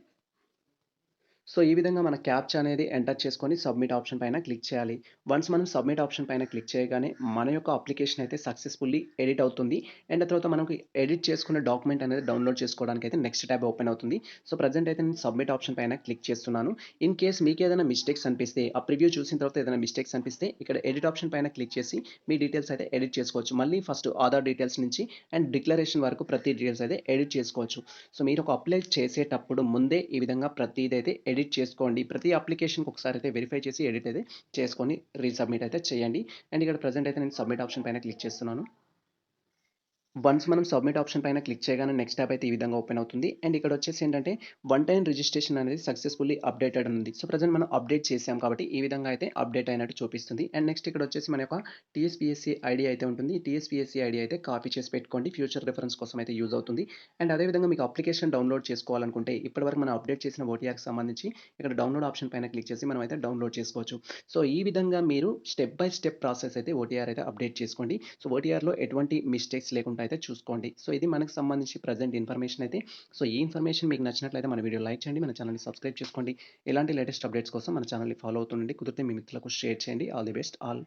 సో ఈ విధంగా మన క్యాప్చా అనేది ఎంటర్ చేసుకొని సబ్మిట్ ఆప్షన్ పైన క్లిక్ చేయాలి. వన్స్ మనం సబ్మిట్ ఆప్షన్ పైన క్లిక్ చేయగానే మన యొక్క అప్లికేషన్ అయితే సక్సెస్ఫుల్లీ ఎడిట్ అవుతుంది. అండ్ ఆ తర్వాత మనకి ఎడిట్ చేసుకున్న డాక్యుమెంట్ అనేది డౌన్లోడ్ చేసుకోవడానికి అయితే నెక్స్ట్ ట్యాబ్ ఓపెన్ అవుతుంది. సో ప్రజెంట్ అయితే నేను సబ్మిట్ ఆప్షన్ పైన క్లిక్ చేస్తున్నాను. ఇన్ కేస్ మీకు ఏదైనా మిస్టేక్స్ అనిపిస్తే ఆ ప్రివ్యూ చూసిన తర్వాత ఏదైనా మిస్టేక్స్ అనిపిస్తే ఇక్కడ ఎడిట్ ఆప్షన్ పైన క్లిక్ చేసి మీ డీటెయిల్స్ అయితే ఎడిట్ చేసుకోవచ్చు. మళ్ళీ ఫస్ట్ ఆధార్ డీటెయిల్స్ నుంచి అండ్ డిక్లరేషన్ వరకు ప్రతి డీటెయిల్స్ అయితే ఎడిట్ చేసుకోవచ్చు. సో మీరు ఒక అప్లై చేసేటప్పుడు ముందే ఈ విధంగా ప్రతిదైతే ఎడిట్ చేసుకోండి. ప్రతి అప్లికేషన్కి ఒకసారి అయితే వెరిఫై చేసి ఎడిట్ అయితే చేసుకొని రీసబ్మిట్ అయితే చేయండి. అండ్ ఇక్కడ ప్రజెంట్ అయితే నేను సబ్మిట్ ఆప్షన్ పైన క్లిక్ చేస్తున్నాను. వన్స్ మనం సబ్మిట్ ఆప్షన్ పైన క్లిక్ చేయగానే నెక్స్ట్ ట్యాబ్ అయితే ఈ విధంగా ఓపెన్ అవుతుంది. అండ్ ఇక్కడ వచ్చేసి ఏంటంటే వన్ టైం రిజిస్ట్రేషన్ అనేది సక్సెస్ఫుల్లీ అప్డేటెడ్ ఉంది. సో ప్రజెంట్ మనం అప్డేట్ చేసాం కాబట్టి ఈ విధంగా అయితే అప్డేట్ అయినట్టు చూపిస్తుంది. అండ్ నెక్స్ట్ ఇక్కడ వచ్చేసి మన యొక్క టీఎస్పీఎస్సీ ఐడి అయితే ఉంటుంది. టీఎస్పీఎస్సీ ఐడి అయితే కాపీ చేసి పెట్టుకోండి. ఫ్యూచర్ రిఫరెన్స్ కోసం అయితే యూజ్ అవుతుంది. అండ్ అదేవిధంగా మీకు అప్లికేషన్ డౌన్లోడ్ చేసుకోవాలనుకుంటే ఇప్పటివరకు మనం అప్డేట్ చేసిన ఓటీఆర్కి సంబంధించి ఇక్కడ డౌన్లోడ్ ఆప్షన్ పైన క్లిక్ చేసి మనం అయితే డౌన్లోడ్ చేసుకోవచ్చు. సో ఈ విధంగా మీరు స్టెప్ బై స్టెప్ ప్రాసెస్ అయితే ఓటీఆర్ అయితే అప్డేట్ చేసుకోండి. సో ఓటీఆర్లో ఎటువంటి మిస్టేక్స్ లేకుండా అయితే చూసుకోండి. సో ఇది మనకు సంబంధించి ప్రజెంట్ ఇన్ఫర్మేషన్ అయితే. సో ఈ ఇన్ఫర్మేషన్ మీకు నచ్చినట్లయితే మన వీడియో లైక్ చేయండి, మన ఛానల్ని సబ్స్క్రైబ్ చేసుకోండి. ఇలాంటి లేటెస్ట్ అప్డేట్స్ కోసం మన ఛానల్ని ఫాలో అవుతుండండి. కుదిరితే మీ మిత్రులకు షేర్ చేయండి. All the best all.